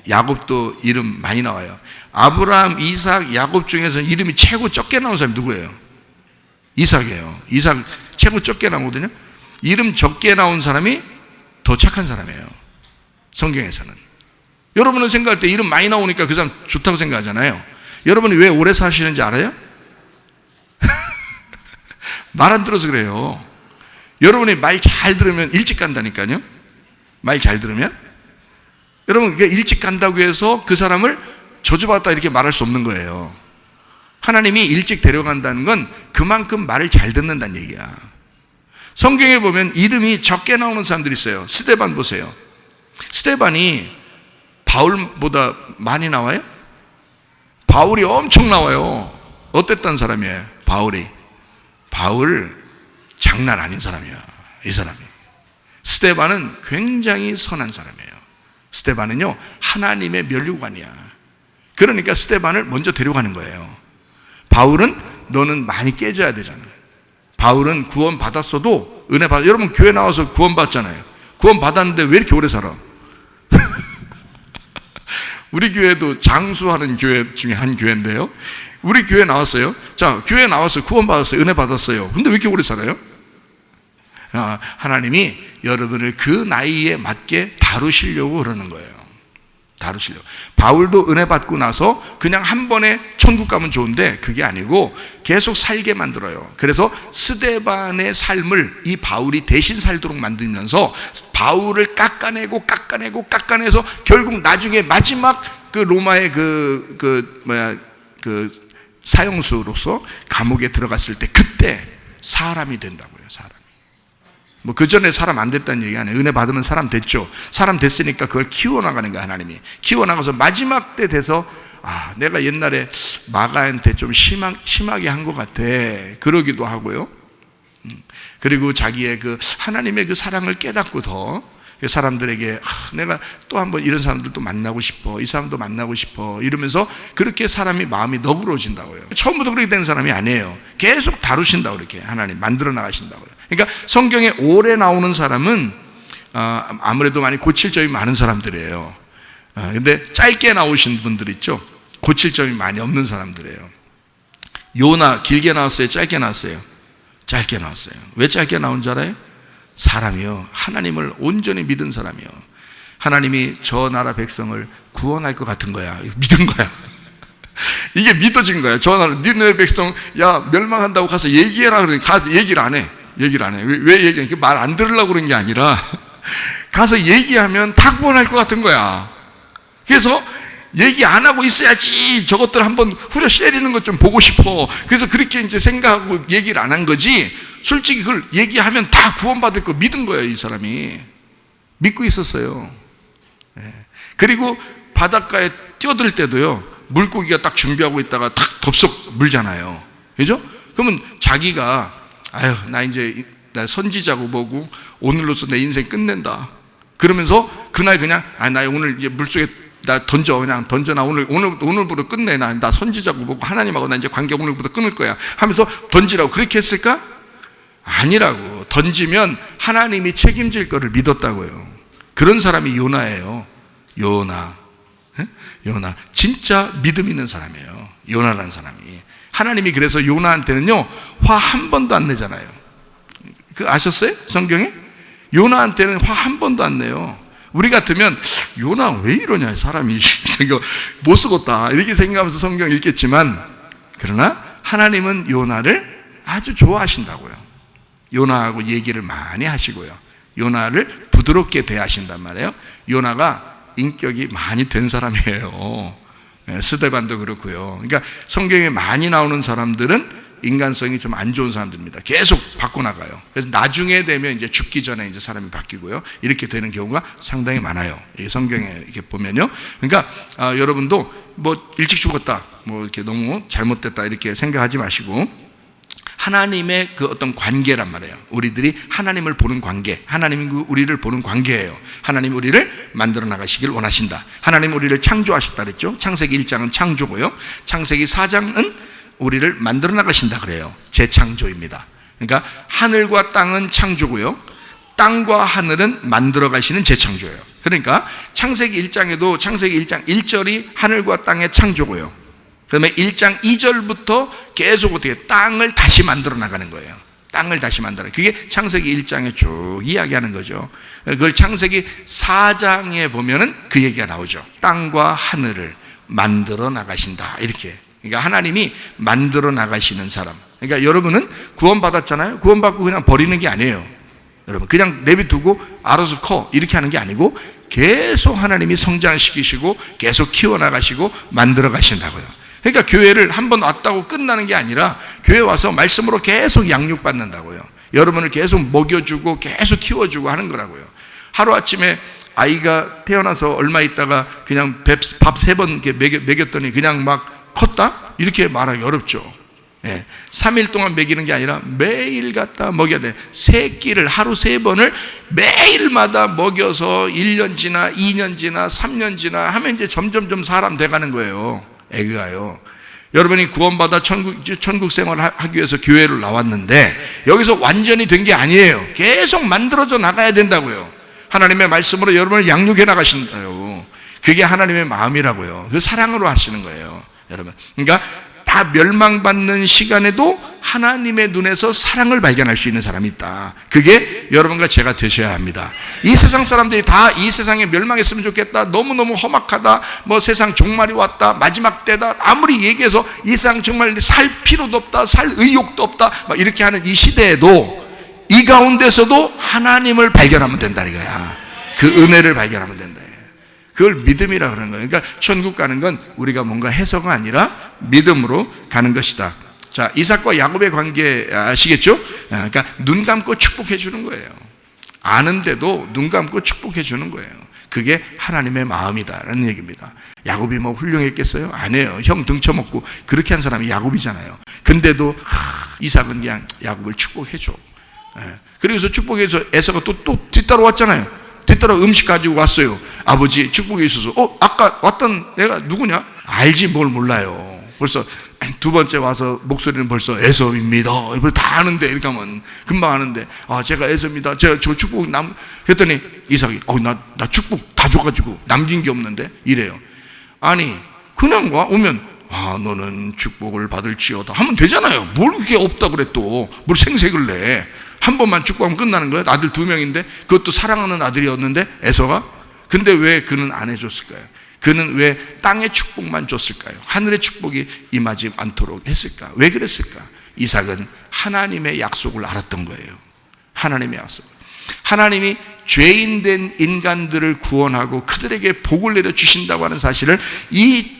야곱도 이름 많이 나와요. 아브라함, 이삭, 야곱 중에서 이름이 최고 적게 나온 사람이 누구예요? 이삭이에요. 이삭 최고 적게 나오거든요. 이름 적게 나온 사람이 더 착한 사람이에요, 성경에서는. 여러분은 생각할 때 이름 많이 나오니까 그 사람 좋다고 생각하잖아요. 여러분이 왜 오래 사시는지 알아요? 말 안 들어서 그래요. 여러분이 말 잘 들으면 일찍 간다니까요. 말 잘 들으면. 여러분 일찍 간다고 해서 그 사람을 저주받았다 이렇게 말할 수 없는 거예요. 하나님이 일찍 데려간다는 건 그만큼 말을 잘 듣는다는 얘기야. 성경에 보면 이름이 적게 나오는 사람들이 있어요. 스데반 보세요. 스데반이 바울보다 많이 나와요? 바울이 엄청 나와요. 어땠던 사람이에요? 바울 장난 아닌 사람이야, 이 사람이. 스데반은 굉장히 선한 사람이에요. 스데반은요 하나님의 면류관이야. 그러니까 스데반을 먼저 데려가는 거예요. 바울은 너는 많이 깨져야 되잖아. 바울은 구원 받았어도 은혜 받아. 여러분 교회 나와서 구원 받잖아요. 구원 받았는데 왜 이렇게 오래 살아? 우리 교회도 장수하는 교회 중에 한 교회인데요, 우리 교회 나왔어요. 자, 교회 나와서 구원 받았어요. 은혜 받았어요. 근데 왜 이렇게 오래 살아요? 하나님이 여러분을 그 나이에 맞게 다루시려고 그러는 거예요. 다루시려고. 바울도 은혜 받고 나서 그냥 한 번에 천국 가면 좋은데 그게 아니고 계속 살게 만들어요. 그래서 스데반의 삶을 이 바울이 대신 살도록 만들면서 바울을 깎아내서 결국 나중에 마지막 그 로마의 사형수로서 감옥에 들어갔을 때 그때 사람이 된다고요. 사람이. 뭐 그 전에 사람 안 됐다는 얘기 아니에요. 은혜 받으면 사람 됐죠. 사람 됐으니까 그걸 키워나가는 거야. 하나님이 키워나가서 마지막 때 돼서 내가 옛날에 마가한테 좀 심하게 한 것 같아, 그러기도 하고요. 그리고 자기의 그 하나님의 그 사랑을 깨닫고 더 사람들에게 내가 또 한번 이런 사람들도 만나고 싶어, 이 사람도 만나고 싶어 이러면서 그렇게 사람이 마음이 너그러워진다고요. 처음부터 그렇게 된 사람이 아니에요. 계속 다루신다고, 이렇게 하나님 만들어 나가신다고요. 그러니까 성경에 오래 나오는 사람은 아무래도 많이 고칠 점이 많은 사람들이에요. 근데 짧게 나오신 분들 있죠, 고칠 점이 많이 없는 사람들이에요. 요나 길게 나왔어요, 짧게 나왔어요? 짧게 나왔어요. 왜 짧게 나온 줄 알아요? 사람이요, 하나님을 온전히 믿은 사람이요, 하나님이 저 나라 백성을 구원할 것 같은 거야, 믿은 거야. 이게 믿어진 거야. 저 나라 니네 백성 야 멸망한다고 가서 얘기해라 그러니 얘기를 안 해. 왜 얘기해? 말 안 들으려고 그런 게 아니라 가서 얘기하면 다 구원할 것 같은 거야. 그래서 얘기 안 하고 있어야지, 저것들 한번 후려 때리는 것 좀 보고 싶어. 그래서 그렇게 이제 생각하고 얘기를 안 한 거지, 솔직히 그걸 얘기하면 다 구원받을 거 믿은 거예요. 이 사람이 믿고 있었어요. 그리고 바닷가에 뛰어들 때도요, 물고기가 딱 준비하고 있다가 탁 덥석 물잖아요, 그죠? 그러면 자기가 나 선지자고 뭐고 오늘로써 내 인생 끝낸다 그러면서 그날 그냥 나 오늘 이제 물속에 나 던져 나 오늘부터 끝내, 나 선지자고 뭐고 하나님하고 나 이제 관계 오늘부터 끊을 거야 하면서 던지라고 그렇게 했을까? 아니라고. 던지면 하나님이 책임질 거를 믿었다고요. 그런 사람이 요나예요. 요나. 요나 진짜 믿음 있는 사람이에요. 요나라는 사람이. 하나님이 그래서 요나한테는요 화 한 번도 안 내잖아요. 그 아셨어요? 성경에? 요나한테는 화 한 번도 안 내요. 우리 같으면 요나 왜 이러냐 사람이 못 쓰겠다 이렇게 생각하면서 성경 읽겠지만, 그러나 하나님은 요나를 아주 좋아하신다고요. 요나하고 얘기를 많이 하시고요, 요나를 부드럽게 대하신단 말이에요. 요나가 인격이 많이 된 사람이에요. 스데반도 그렇고요. 그러니까 성경에 많이 나오는 사람들은 인간성이 좀 안 좋은 사람들입니다. 계속 바꿔나가요. 그래서 나중에 되면 이제 죽기 전에 이제 사람이 바뀌고요, 이렇게 되는 경우가 상당히 많아요. 이 성경에 이렇게 보면요. 그러니까 여러분도 뭐 일찍 죽었다, 뭐 이렇게 너무 잘못됐다 이렇게 생각하지 마시고, 하나님의 그 어떤 관계란 말이에요. 우리들이 하나님을 보는 관계, 하나님이 우리를 보는 관계예요. 하나님 우리를 만들어 나가시길 원하신다. 하나님 우리를 창조하셨다 그랬죠. 창세기 1장은 창조고요, 창세기 4장은 우리를 만들어 나가신다 그래요. 재창조입니다. 그러니까 하늘과 땅은 창조고요, 땅과 하늘은 만들어 가시는 재창조예요. 그러니까 창세기 1장에도 창세기 1장 1절이 하늘과 땅의 창조고요, 그러면 1장 2절부터 계속 어떻게 땅을 다시 만들어 나가는 거예요. 땅을 다시 만들어. 그게 창세기 1장에 쭉 이야기하는 거죠. 그걸 창세기 4장에 보면은 그 얘기가 나오죠. 땅과 하늘을 만들어 나가신다 이렇게. 그러니까 하나님이 만들어 나가시는 사람. 그러니까 여러분은 구원받았잖아요. 구원받고 그냥 버리는 게 아니에요. 여러분 그냥 내비두고 알아서 커 이렇게 하는 게 아니고, 계속 하나님이 성장시키시고 계속 키워나가시고 만들어 가신다고요. 그러니까 교회를 한번 왔다고 끝나는 게 아니라 교회 와서 말씀으로 계속 양육받는다고요. 여러분을 계속 먹여주고 계속 키워주고 하는 거라고요. 하루아침에 아이가 태어나서 얼마 있다가 그냥 밥 3번 먹였더니 그냥 막 컸다? 이렇게 말하기 어렵죠. 3일 동안 먹이는 게 아니라 매일 갖다 먹여야 돼. 새끼를 하루 3번을 매일마다 먹여서 1년 지나 2년 지나 3년 지나 하면 이제 점점 사람 돼가는 거예요. 애가요. 여러분이 구원받아 천국 생활을 하기 위해서 교회를 나왔는데 여기서 완전히 된 게 아니에요. 계속 만들어져 나가야 된다고요. 하나님의 말씀으로 여러분을 양육해 나가신다요. 그게 하나님의 마음이라고요. 그 사랑으로 하시는 거예요, 여러분. 그러니까 다 멸망받는 시간에도 하나님의 눈에서 사랑을 발견할 수 있는 사람이 있다. 그게 여러분과 제가 되셔야 합니다. 이 세상 사람들이 다 이 세상에 멸망했으면 좋겠다, 너무너무 험악하다, 뭐 세상 종말이 왔다, 마지막 때다, 아무리 얘기해서 이 세상 정말 살 필요도 없다, 살 의욕도 없다 막 이렇게 하는 이 시대에도 이 가운데서도 하나님을 발견하면 된다 이거야. 그 은혜를 발견하면 된다. 그걸 믿음이라 그러는 거예요. 그러니까 천국 가는 건 우리가 뭔가 해서가 아니라 믿음으로 가는 것이다. 자, 이삭과 야곱의 관계 아시겠죠? 그러니까 눈 감고 축복해 주는 거예요. 아는데도 눈 감고 축복해 주는 거예요. 그게 하나님의 마음이다라는 얘기입니다. 야곱이 뭐 훌륭했겠어요? 아니에요. 형 등쳐먹고 그렇게 한 사람이 야곱이잖아요. 근데도 이삭은 그냥 야곱을 축복해 줘. 그래서 축복해서 에서가 또 뒤따라왔잖아요. 뒤따라 음식 가지고 왔어요. 아버지 축복이 있어서 아까 왔던 내가 누구냐? 알지 뭘 몰라요. 벌써 두 번째 와서 목소리는 벌써 에서입니다. 다 아는데 이렇게 하면 금방 아는데 제가 에서입니다. 제가 저 축복 그랬더니 이삭이 나 축복 다 줘가지고 남긴 게 없는데 이래요. 아니 그냥 오면 너는 축복을 받을지어다 하면 되잖아요. 뭘 그게 없다 그래 또 뭘 생색을 내. 한 번만 축복하면 끝나는 거예요. 아들 2명인데 그것도 사랑하는 아들이었는데 에서가. 근데 왜 그는 안 해줬을까요? 그는 왜 땅의 축복만 줬을까요? 하늘의 축복이 임하지 않도록 했을까? 왜 그랬을까? 이삭은 하나님의 약속을 알았던 거예요. 하나님의 약속. 하나님이 죄인된 인간들을 구원하고 그들에게 복을 내려주신다고 하는 사실을 이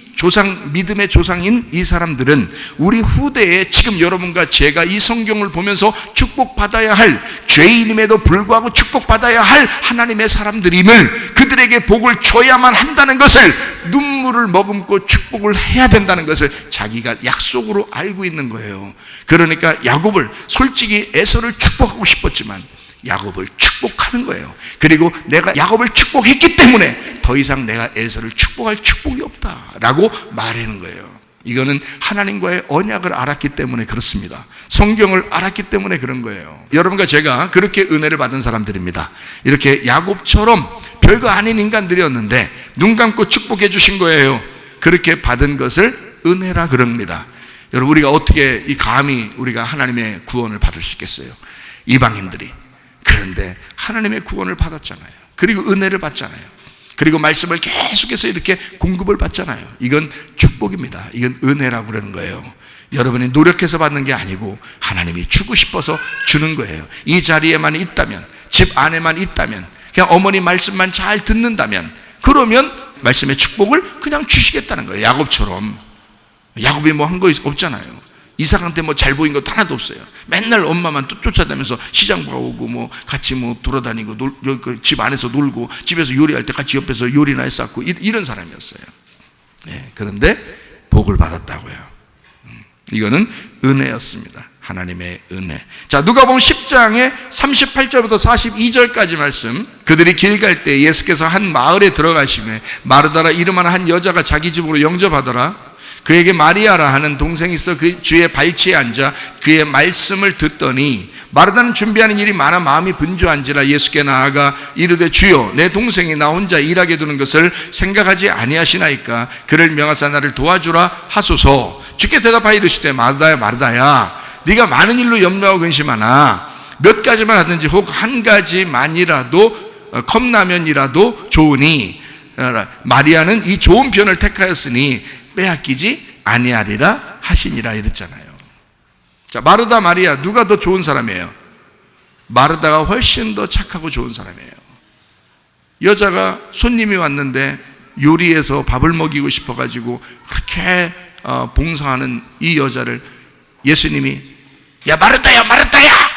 믿음의 조상인 이 사람들은 우리 후대에 지금 여러분과 제가 이 성경을 보면서 축복받아야 할, 죄인임에도 불구하고 축복받아야 할 하나님의 사람들임을, 그들에게 복을 줘야만 한다는 것을, 눈물을 머금고 축복을 해야 된다는 것을 자기가 약속으로 알고 있는 거예요. 그러니까 야곱을, 솔직히 에서를 축복하고 싶었지만 야곱을 축복하는 거예요. 그리고 내가 야곱을 축복했기 때문에 더 이상 내가 에서를 축복할 축복이 없다라고 말하는 거예요. 이거는 하나님과의 언약을 알았기 때문에 그렇습니다. 성경을 알았기 때문에 그런 거예요. 여러분과 제가 그렇게 은혜를 받은 사람들입니다. 이렇게 야곱처럼 별거 아닌 인간들이었는데 눈 감고 축복해 주신 거예요. 그렇게 받은 것을 은혜라 그럽니다. 여러분, 우리가 어떻게 감히 우리가 하나님의 구원을 받을 수 있겠어요? 이방인들이. 그런데 하나님의 구원을 받았잖아요. 그리고 은혜를 받잖아요. 그리고 말씀을 계속해서 이렇게 공급을 받잖아요. 이건 축복입니다. 이건 은혜라고 그러는 거예요. 여러분이 노력해서 받는 게 아니고 하나님이 주고 싶어서 주는 거예요. 이 자리에만 있다면, 집 안에만 있다면, 그냥 어머니 말씀만 잘 듣는다면, 그러면 말씀의 축복을 그냥 주시겠다는 거예요. 야곱처럼. 야곱이 뭐 한 거 없잖아요. 이삭한테 뭐 잘 보인 것도 하나도 없어요. 맨날 엄마만 또 쫓아다니면서 시장 가고 뭐 같이 뭐 돌아다니고 집 안에서 놀고 집에서 요리할 때 같이 옆에서 요리나 했었고 이런 사람이었어요. 네, 그런데 복을 받았다고요. 이거는 은혜였습니다. 하나님의 은혜. 자, 누가복음 10장의 38절부터 42절까지 말씀. 그들이 길 갈 때 예수께서 한 마을에 들어가시매 마르다라 이름하는 한 여자가 자기 집으로 영접하더라. 그에게 마리아라 하는 동생이 있어 그 주의 발치에 앉아 그의 말씀을 듣더니 마르다는 준비하는 일이 많아 마음이 분주한지라 예수께 나아가 이르되 주여 내 동생이 나 혼자 일하게 두는 것을 생각하지 아니하시나이까 그를 명하사 나를 도와주라 하소서. 주께 대답하여 이르시되 마르다야 마르다야 네가 많은 일로 염려하고 근심하나 몇 가지만 하든지 혹 한 가지만이라도 컵라면이라도 좋으니 마리아는 이 좋은 편을 택하였으니 빼앗기지 아니하리라 하시니라 이랬잖아요. 자, 마르다 마리아 누가 더 좋은 사람이에요? 마르다가 훨씬 더 착하고 좋은 사람이에요. 여자가 손님이 왔는데 요리해서 밥을 먹이고 싶어가지고 그렇게 봉사하는 이 여자를 예수님이 야 마르다야 마르다야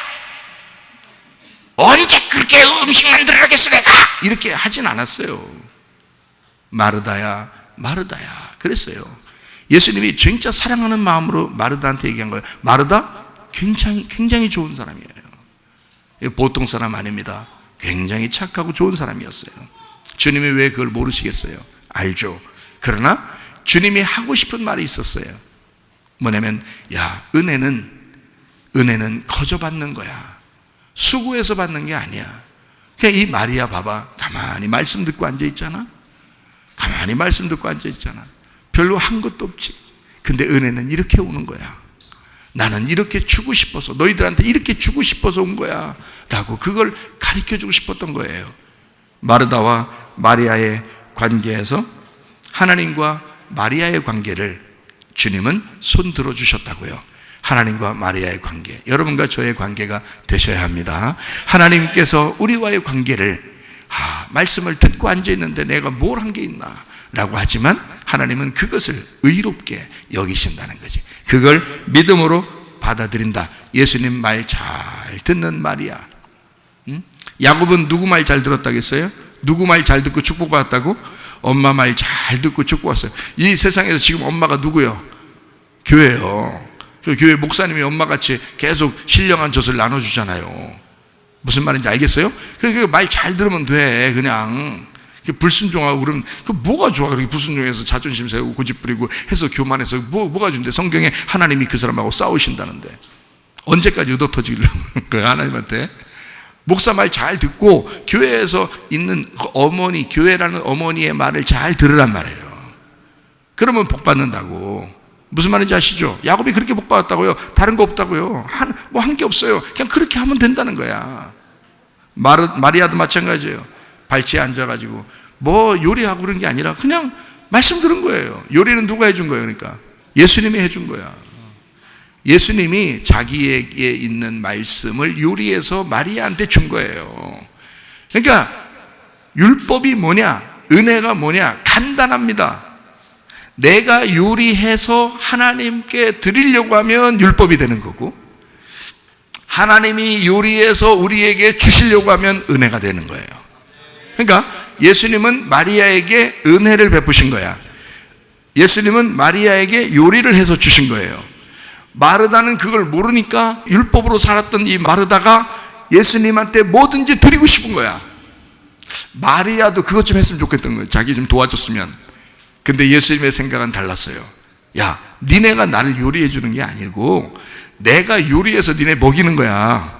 언제 그렇게 음식 만들어가겠어 내가 이렇게 하진 않았어요. 마르다야 마르다야 그랬어요. 예수님이 진짜 사랑하는 마음으로 마르다한테 얘기한 거예요. 마르다 굉장히 좋은 사람이에요. 보통 사람 아닙니다. 굉장히 착하고 좋은 사람이었어요. 주님이 왜 그걸 모르시겠어요? 알죠. 그러나 주님이 하고 싶은 말이 있었어요. 뭐냐면 야 은혜는 거저 받는 거야. 수고해서 받는 게 아니야. 그냥 이 마리아 봐봐. 가만히 말씀 듣고 앉아있잖아. 가만히 말씀 듣고 앉아있잖아. 별로 한 것도 없지. 근데 은혜는 이렇게 오는 거야. 나는 이렇게 주고 싶어서 너희들한테 이렇게 주고 싶어서 온 거야 라고 그걸 가르쳐주고 싶었던 거예요. 마르다와 마리아의 관계에서 하나님과 마리아의 관계를 주님은 손 들어주셨다고요. 하나님과 마리아의 관계, 여러분과 저의 관계가 되셔야 합니다. 하나님께서 우리와의 관계를 말씀을 듣고 앉아있는데 내가 뭘 한 게 있나 라고 하지만 하나님은 그것을 의롭게 여기신다는 거지. 그걸 믿음으로 받아들인다. 예수님 말 잘 듣는 마리아. 야곱은 누구 말 잘 들었다겠어요? 누구 말 잘 듣고 축복받았다고? 엄마 말 잘 듣고 축복받았어요. 이 세상에서 지금 엄마가 누구요? 교회요. 교회 목사님이 엄마같이 계속 신령한 젖을 나눠주잖아요. 무슨 말인지 알겠어요? 말 잘 들으면 돼. 그냥 불순종하고 그러면 그 뭐가 좋아? 그렇게 불순종해서 자존심 세우고 고집 부리고 해서 교만해서 뭐가 준대? 성경에 하나님이 그 사람하고 싸우신다는데 언제까지 의도터지려고 그래요? 하나님한테 목사 말 잘 듣고 교회에서 있는 어머니, 교회라는 어머니의 말을 잘 들으란 말이에요. 그러면 복 받는다고. 무슨 말인지 아시죠? 야곱이 그렇게 복 받았다고요? 다른 거 없다고요? 뭐 한 게 없어요. 그냥 그렇게 하면 된다는 거야. 마리아도 마찬가지예요. 발치에 앉아가지고 뭐 요리하고 그런 게 아니라 그냥 말씀 들은 거예요. 요리는 누가 해준 거예요? 그러니까 예수님이 해준 거야. 예수님이 자기에게 있는 말씀을 요리해서 마리아한테 준 거예요. 그러니까 율법이 뭐냐? 은혜가 뭐냐? 간단합니다. 내가 요리해서 하나님께 드리려고 하면 율법이 되는 거고 하나님이 요리해서 우리에게 주시려고 하면 은혜가 되는 거예요. 그러니까 예수님은 마리아에게 은혜를 베푸신 거야. 예수님은 마리아에게 요리를 해서 주신 거예요. 마르다는 그걸 모르니까 율법으로 살았던 이 마르다가 예수님한테 뭐든지 드리고 싶은 거야. 마리아도 그것 좀 했으면 좋겠던 거예요. 자기 좀 도와줬으면. 근데 예수님의 생각은 달랐어요. 야, 니네가 나를 요리해 주는 게 아니고 내가 요리해서 니네 먹이는 거야.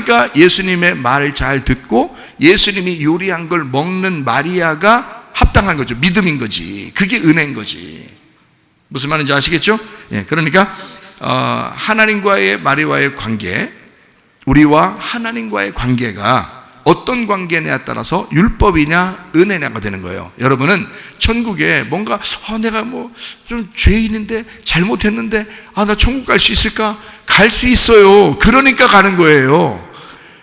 그러니까 예수님의 말을 잘 듣고 예수님이 요리한 걸 먹는 마리아가 합당한 거죠. 믿음인 거지. 그게 은혜인 거지. 무슨 말인지 아시겠죠? 예, 그러니까 하나님과의 마리아와의 관계, 우리와 하나님과의 관계가 어떤 관계냐에 따라서 율법이냐 은혜냐가 되는 거예요. 여러분은 천국에 뭔가 내가 뭐 좀 죄인인데 잘못했는데 나 천국 갈 수 있을까? 갈 수 있어요. 그러니까 가는 거예요.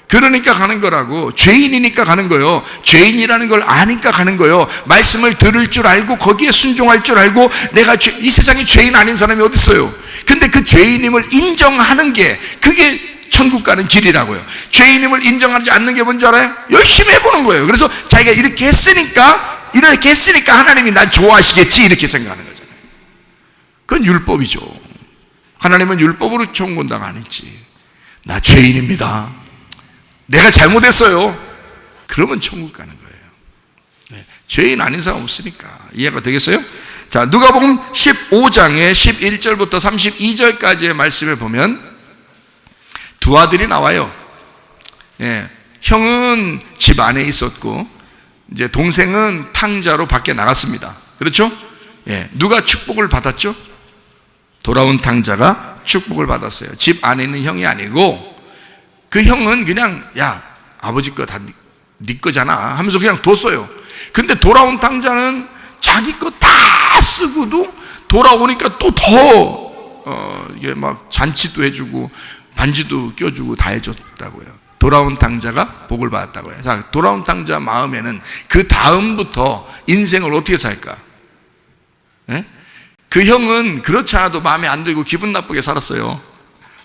그러니까 가는 거라고. 죄인이니까 가는 거예요. 죄인이라는 걸 아니까 가는 거예요. 말씀을 들을 줄 알고 거기에 순종할 줄 알고 내가 이 세상에 죄인 아닌 사람이 어디 있어요? 근데 그 죄인임을 인정하는 게 그게 천국 가는 길이라고요. 죄인임을 인정하지 않는 게 뭔지 알아요? 열심히 해보는 거예요. 그래서 자기가 이렇게 했으니까 하나님이 날 좋아하시겠지 이렇게 생각하는 거잖아요. 그건 율법이죠. 하나님은 율법으로 천국 온다고 안 했지. 나 죄인입니다. 내가 잘못했어요. 그러면 천국 가는 거예요. 네. 죄인 아닌 사람 없으니까. 이해가 되겠어요? 자, 누가복음 15장의 11절부터 32절까지의 말씀을 보면 두 아들이 나와요. 예, 형은 집 안에 있었고 이제 동생은 탕자로 밖에 나갔습니다. 그렇죠? 예, 누가 축복을 받았죠? 돌아온 탕자가 축복을 받았어요. 집 안에 있는 형이 아니고 그 형은 그냥 야 아버지 거 다 네 거잖아 하면서 그냥 뒀어요. 근데 돌아온 탕자는 자기 거 다 쓰고도 돌아오니까 또 더 이게 막 잔치도 해주고 반지도 껴주고 다 해줬다고요. 돌아온 탕자가 복을 받았다고요. 자, 돌아온 탕자 마음에는 그 다음부터 인생을 어떻게 살까? 예? 그 형은 그렇지 않아도 마음에 안 들고 기분 나쁘게 살았어요.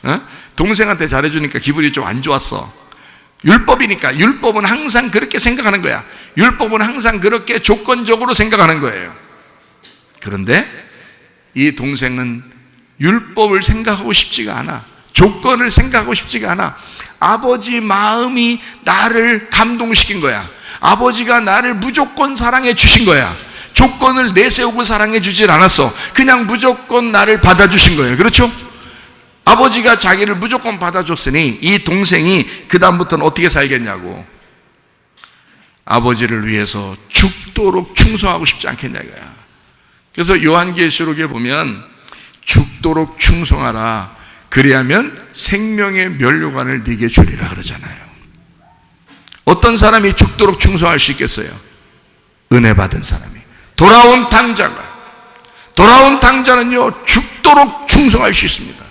예? 동생한테 잘해주니까 기분이 좀 안 좋았어. 율법이니까. 율법은 항상 그렇게 생각하는 거야. 율법은 항상 그렇게 조건적으로 생각하는 거예요. 그런데 이 동생은 율법을 생각하고 싶지가 않아. 조건을 생각하고 싶지가 않아. 아버지 마음이 나를 감동시킨 거야. 아버지가 나를 무조건 사랑해 주신 거야. 조건을 내세우고 사랑해 주질 않았어. 그냥 무조건 나를 받아주신 거예요. 그렇죠? 아버지가 자기를 무조건 받아줬으니 이 동생이 그 다음부터는 어떻게 살겠냐고. 아버지를 위해서 죽도록 충성하고 싶지 않겠냐 이거야. 그래서 요한계시록에 보면 죽도록 충성하라. 그리하면 생명의 면류관을 네게 주리라 그러잖아요. 어떤 사람이 죽도록 충성할 수 있겠어요? 은혜 받은 사람이. 돌아온 탕자는요 죽도록 충성할 수 있습니다.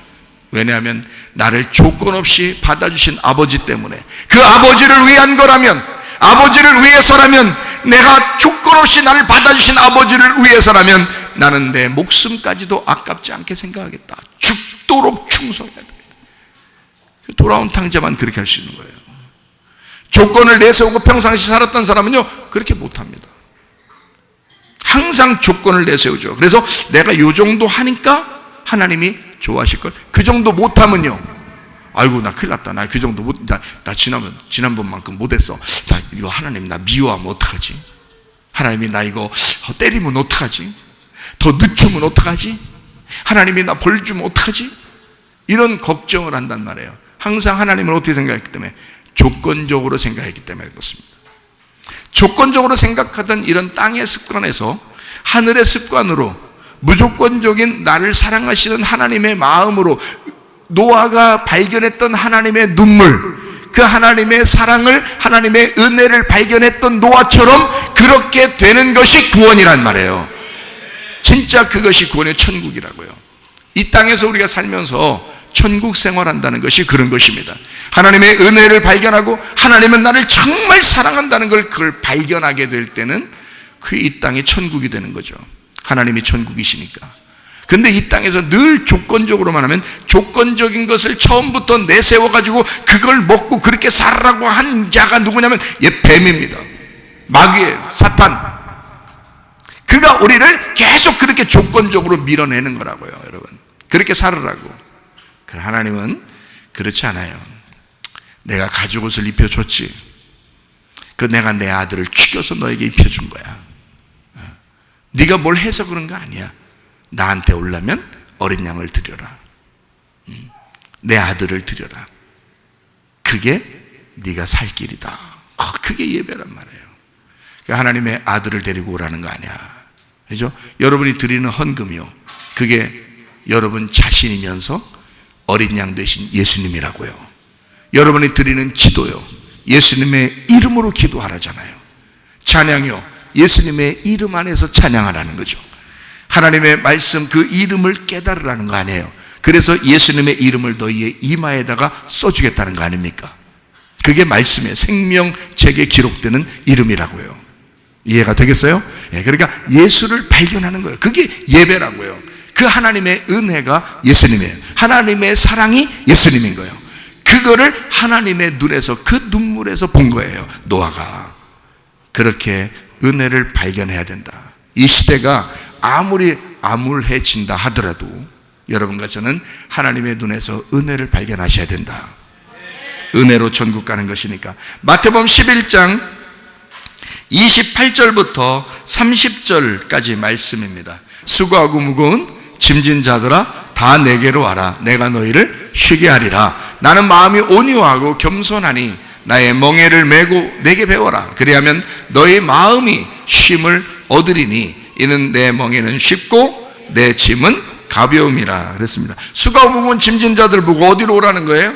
왜냐하면 나를 조건 없이 받아주신 아버지 때문에, 그 아버지를 위한 거라면, 아버지를 위해서라면, 내가 조건 없이 나를 받아주신 아버지를 위해서라면 나는 내 목숨까지도 아깝지 않게 생각하겠다. 죽도록 충성해야 돼. 돌아온 탕자만 그렇게 할 수 있는 거예요. 조건을 내세우고 평상시 살았던 사람은요 그렇게 못합니다. 항상 조건을 내세우죠. 그래서 내가 이 정도 하니까 하나님이 좋아하실걸. 그 정도 못하면요, 아이고 나 큰일 났다. 나 그 정도 못, 나 지난번만큼 못했어. 나 이거 하나님 나 미워하면 어떡하지? 하나님이 나 이거 때리면 어떡하지? 더 늦추면 어떡하지? 하나님이 나 벌 주면 어떡하지? 이런 걱정을 한단 말이에요. 항상 하나님을 어떻게 생각했기 때문에? 조건적으로 생각했기 때문에 그렇습니다. 조건적으로 생각하던 이런 땅의 습관에서 하늘의 습관으로 무조건적인 나를 사랑하시는 하나님의 마음으로 노아가 발견했던 하나님의 눈물, 그 하나님의 사랑을, 하나님의 은혜를 발견했던 노아처럼 그렇게 되는 것이 구원이란 말이에요. 진짜 그것이 구원의 천국이라고요. 이 땅에서 우리가 살면서 천국 생활한다는 것이 그런 것입니다. 하나님의 은혜를 발견하고 하나님은 나를 정말 사랑한다는 걸 그걸 발견하게 될 때는 그 이 땅이 천국이 되는 거죠. 하나님이 천국이시니까. 근데 이 땅에서 늘 조건적으로만 하면, 조건적인 것을 처음부터 내세워가지고 그걸 먹고 그렇게 살라고 한 자가 누구냐면 뱀입니다. 마귀예요. 사탄. 그가 우리를 계속 그렇게 조건적으로 밀어내는 거라고요, 여러분. 그렇게 살으라고. 그러나 하나님은 그렇지 않아요. 내가 가죽옷을 입혀줬지. 내가 내 아들을 죽여서 너에게 입혀준 거야. 네가 뭘 해서 그런 거 아니야. 나한테 오려면 어린 양을 드려라. 내 아들을 드려라. 그게 네가 살 길이다. 그게 예배란 말이에요. 그러니까 하나님의 아들을 데리고 오라는 거 아니야. 그죠? 여러분이 드리는 헌금이요, 그게 여러분 자신이면서 어린 양 되신 예수님이라고요. 여러분이 드리는 기도요, 예수님의 이름으로 기도하라잖아요. 찬양이요, 예수님의 이름 안에서 찬양하라는 거죠. 하나님의 말씀, 그 이름을 깨달으라는 거 아니에요. 그래서 예수님의 이름을 너희의 이마에다가 써주겠다는 거 아닙니까? 그게 말씀의 생명책에 기록되는 이름이라고요. 이해가 되겠어요? 그러니까 예수를 발견하는 거예요. 그게 예배라고요. 그 하나님의 은혜가 예수님이에요. 하나님의 사랑이 예수님인 거예요. 그거를 하나님의 눈에서, 그 눈물에서 본 거예요. 노아가. 그렇게 은혜를 발견해야 된다. 이 시대가 아무리 암울해진다 하더라도 여러분과 저는 하나님의 눈에서 은혜를 발견하셔야 된다. 은혜로 천국 가는 것이니까. 마태복음 11장 28절부터 30절까지 말씀입니다. 수고하고 무거운 짐진 자들아 다 내게로 와라. 내가 너희를 쉬게 하리라. 나는 마음이 온유하고 겸손하니 나의 멍에를 메고 내게 배워라. 그리하면 너희 마음이 쉼을 얻으리니 이는 내 멍에는 쉽고 내 짐은 가벼움이라 그랬습니다. 수고하고 무거운 짐진 자들 보고 어디로 오라는 거예요?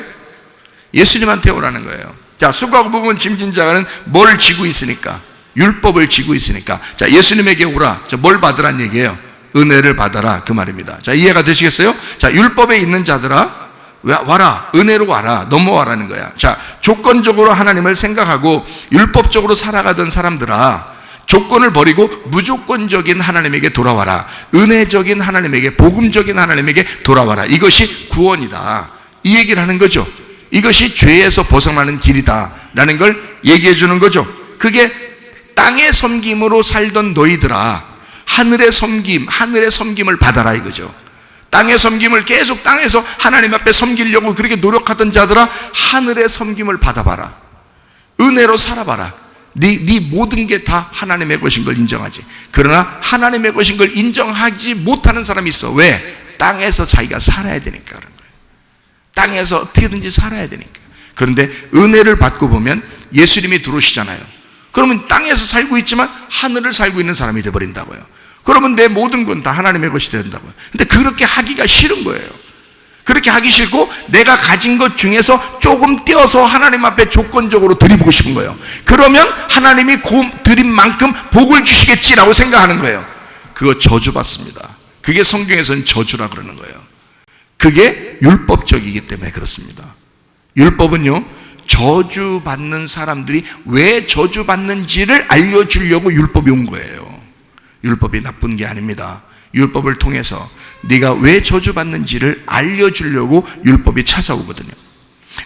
예수님한테 오라는 거예요. 자, 수고하고 무거운 짐진 자는 뭘 지고 있으니까? 율법을 지고 있으니까. 자, 예수님에게 오라. 자, 뭘 받으란 얘기예요? 은혜를 받아라, 그 말입니다. 자, 이해가 되시겠어요? 자, 율법에 있는 자들아 와라. 은혜로 와라. 넘어와라는 거야. 자, 조건적으로 하나님을 생각하고 율법적으로 살아가던 사람들아, 조건을 버리고 무조건적인 하나님에게 돌아와라. 은혜적인 하나님에게, 복음적인 하나님에게 돌아와라. 이것이 구원이다, 이 얘기를 하는 거죠. 이것이 죄에서 벗어나는 길이다 라는 걸 얘기해 주는 거죠. 그게 땅의 섬김으로 살던 너희들아, 하늘의 섬김을 받아라 이거죠. 땅의 섬김을 계속 땅에서 하나님 앞에 섬기려고 그렇게 노력하던 자들아, 하늘의 섬김을 받아봐라. 은혜로 살아봐라. 네 모든 게 다 하나님의 것인 걸 인정하지. 그러나 하나님의 것인 걸 인정하지 못하는 사람이 있어. 왜? 땅에서 자기가 살아야 되니까 그런 거예요. 땅에서 어떻게든지 살아야 되니까. 그런데 은혜를 받고 보면 예수님이 들어오시잖아요. 그러면 땅에서 살고 있지만 하늘을 살고 있는 사람이 되어버린다고요. 그러면 내 모든 건 다 하나님의 것이 된다고요. 근데 그렇게 하기가 싫은 거예요. 그렇게 하기 싫고 내가 가진 것 중에서 조금 떼어서 하나님 앞에 조건적으로 드리고 싶은 거예요. 그러면 하나님이 드린 만큼 복을 주시겠지라고 생각하는 거예요. 그거 저주받습니다. 그게 성경에서는 저주라 그러는 거예요. 그게 율법적이기 때문에 그렇습니다. 율법은요, 저주받는 사람들이 왜 저주받는지를 알려주려고 율법이 온 거예요. 율법이 나쁜 게 아닙니다. 율법을 통해서 네가 왜 저주받는지를 알려주려고 율법이 찾아오거든요.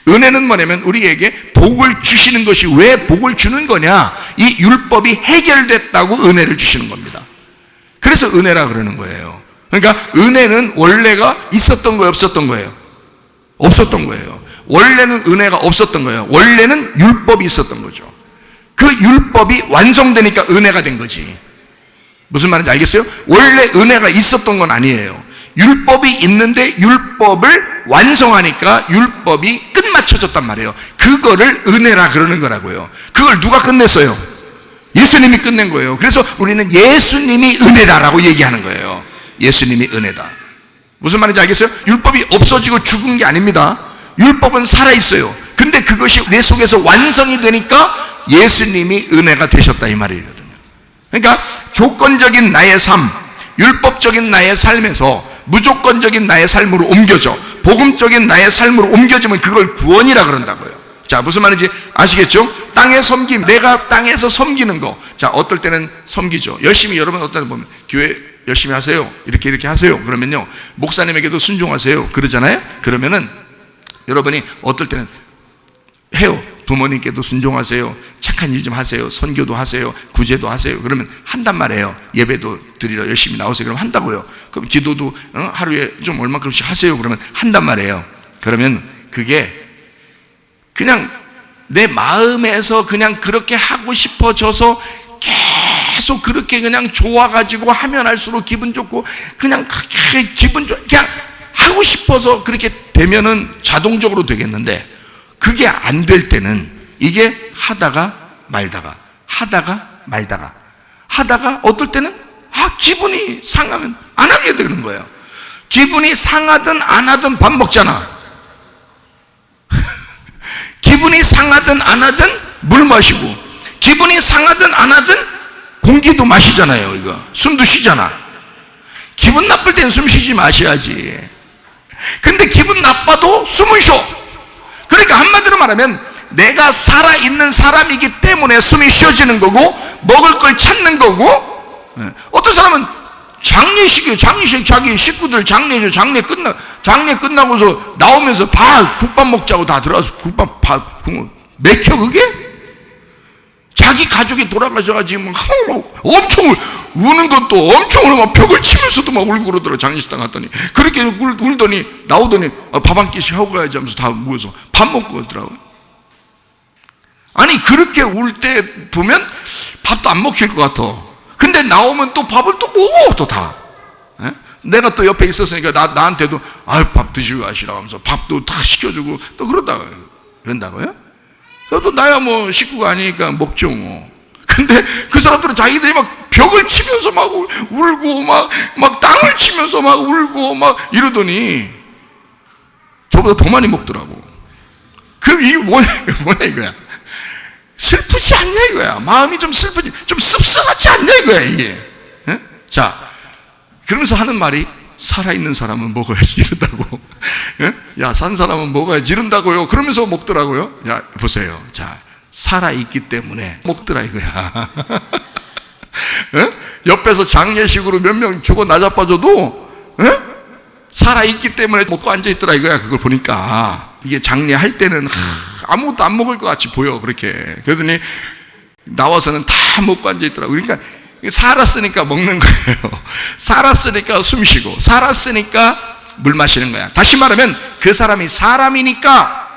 은혜는 뭐냐면 우리에게 복을 주시는 것이, 왜 복을 주는 거냐, 이 율법이 해결됐다고 은혜를 주시는 겁니다. 그래서 은혜라 그러는 거예요. 그러니까 은혜는 원래가 있었던 거예요, 없었던 거예요? 없었던 거예요. 원래는 은혜가 없었던 거예요. 원래는 율법이 있었던 거죠. 그 율법이 완성되니까 은혜가 된 거지. 무슨 말인지 알겠어요? 원래 은혜가 있었던 건 아니에요. 율법이 있는데 율법을 완성하니까 율법이 끝마쳐졌단 말이에요. 그거를 은혜라 그러는 거라고요. 그걸 누가 끝냈어요? 예수님이 끝낸 거예요. 그래서 우리는 예수님이 은혜다라고 얘기하는 거예요. 예수님이 은혜다. 무슨 말인지 알겠어요? 율법이 없어지고 죽은 게 아닙니다. 율법은 살아있어요. 근데 그것이 내 속에서 완성이 되니까 예수님이 은혜가 되셨다 이 말이거든요. 그러니까 조건적인 나의 삶, 율법적인 나의 삶에서 무조건적인 나의 삶으로 옮겨져, 복음적인 나의 삶으로 옮겨지면 그걸 구원이라 그런다고요. 자, 무슨 말인지 아시겠죠? 땅의 섬김, 내가 땅에서 섬기는 거. 자, 어떨 때는 섬기죠. 열심히, 여러분 어떨 때 보면 교회 열심히 하세요, 이렇게 하세요. 그러면요, 목사님에게도 순종하세요 그러잖아요. 그러면은 여러분이 어떨 때는 해요. 부모님께도 순종하세요, 착한 일 좀 하세요, 선교도 하세요, 구제도 하세요. 그러면 한단 말이에요. 예배도 드리러 열심히 나오세요. 그러면 한다고요. 그럼 기도도 하루에 좀 얼마큼씩 하세요. 그러면 한단 말이에요. 그러면 그게 그냥 내 마음에서 그냥 그렇게 하고 싶어져서 계속 그렇게 그냥 좋아가지고 하면 할수록 기분 좋고, 그냥 기분 좋, 그냥 하고 싶어서 그렇게 되면은 자동적으로 되겠는데, 그게 안 될 때는 이게 하다가 말다가 하다가 어떨 때는 기분이 상하면 안 하게 되는 거예요. 기분이 상하든 안 하든 밥 먹잖아. 기분이 상하든 안 하든 물 마시고, 기분이 상하든 안 하든 공기도 마시잖아요. 이거 숨도 쉬잖아. 기분 나쁠 땐 숨 쉬지 마셔야지. 근데 기분 나빠도 숨을 쉬어. 그러니까 한마디로 말하면 내가 살아있는 사람이기 때문에 숨이 쉬어지는 거고, 먹을 걸 찾는 거고. 어떤 사람은 장례식 자기 식구들 장례 끝나고서 나오면서 국밥 먹자고 다 들어가서 국밥 맥혀 그게? 자기 가족이 돌아가셔가지고 막 엄청 우는 것도 엄청 막 벽을 치면서도 막 울고 그러더라. 장례식당 갔더니 그렇게 울더니 나오더니 밥 한 끼씩 하고 가야지 하면서 다 모여서 밥 먹고 그러더라고요. 아니 그렇게 울 때 보면 밥도 안 먹힐 것 같아. 근데 나오면 또 밥을 또 먹어 또 다. 내가 또 옆에 있었으니까 나한테도 밥 드시고 가시라고 하면서 밥도 다 시켜주고 또 그런다고요? 저도 나야 뭐 식구가 아니니까 먹죠 뭐. 근데 그 사람들은 자기들이 막 벽을 치면서 막 울고 막 땅을 치면서 막 울고 막 이러더니 저보다 더 많이 먹더라고. 그럼 이게 뭐냐 이거야? 슬프지 않냐 이거야. 마음이 좀 슬프지, 좀 씁쓸하지 않냐 이거야 이게. 자, 그러면서 하는 말이 살아있는 사람은 먹어야지 이런다고. 야, 산 사람은 먹어야지 이런다고요. 그러면서 먹더라고요. 야, 보세요. 자, 살아있기 때문에 먹더라 이거야. 옆에서 장례식으로 몇 명 죽어 나자빠져도 살아있기 때문에 먹고 앉아있더라 이거야. 그걸 보니까 이게 장례할 때는 아무것도 안 먹을 것 같이 보여 그렇게. 그러더니 나와서는 다 먹고 앉아있더라고. 그러니까 살았으니까 먹는 거예요. 살았으니까 숨 쉬고, 살았으니까 물 마시는 거야. 다시 말하면 그 사람이 사람이니까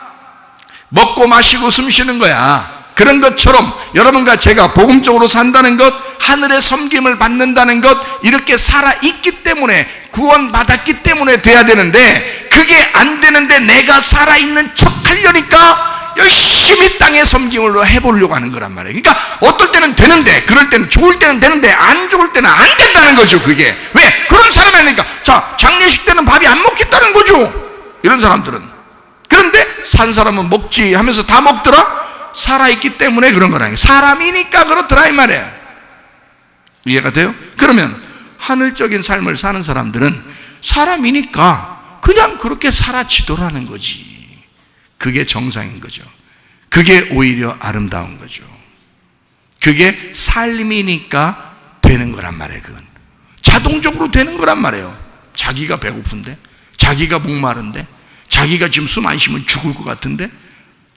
먹고 마시고 숨 쉬는 거야. 그런 것처럼 여러분과 제가 복음적으로 산다는 것, 하늘의 섬김을 받는다는 것, 이렇게 살아있기 때문에, 구원받았기 때문에 돼야 되는데, 그게 안 되는데 내가 살아있는 척 하려니까 열심히 땅의 섬김을 해보려고 하는 거란 말이에요. 그러니까 어떨 때는 되는데, 그럴 때는 좋을 때는 되는데 안 좋을 때는 안 된다는 거죠. 그게 왜? 그런 사람이 아니니까. 자, 장례식 때는 밥이 안 먹겠다는 거죠, 이런 사람들은. 그런데 산 사람은 먹지 하면서 다 먹더라. 살아있기 때문에 그런 거라. 사람이니까 그렇더라 이 말이에요. 이해가 돼요? 그러면 하늘적인 삶을 사는 사람들은 사람이니까 그냥 그렇게 살아지더라는 거지. 그게 정상인 거죠. 그게 오히려 아름다운 거죠. 그게 삶이니까 되는 거란 말이에요. 그건 자동적으로 되는 거란 말이에요. 자기가 배고픈데, 자기가 목마른데, 자기가 지금 숨 안 쉬면 죽을 것 같은데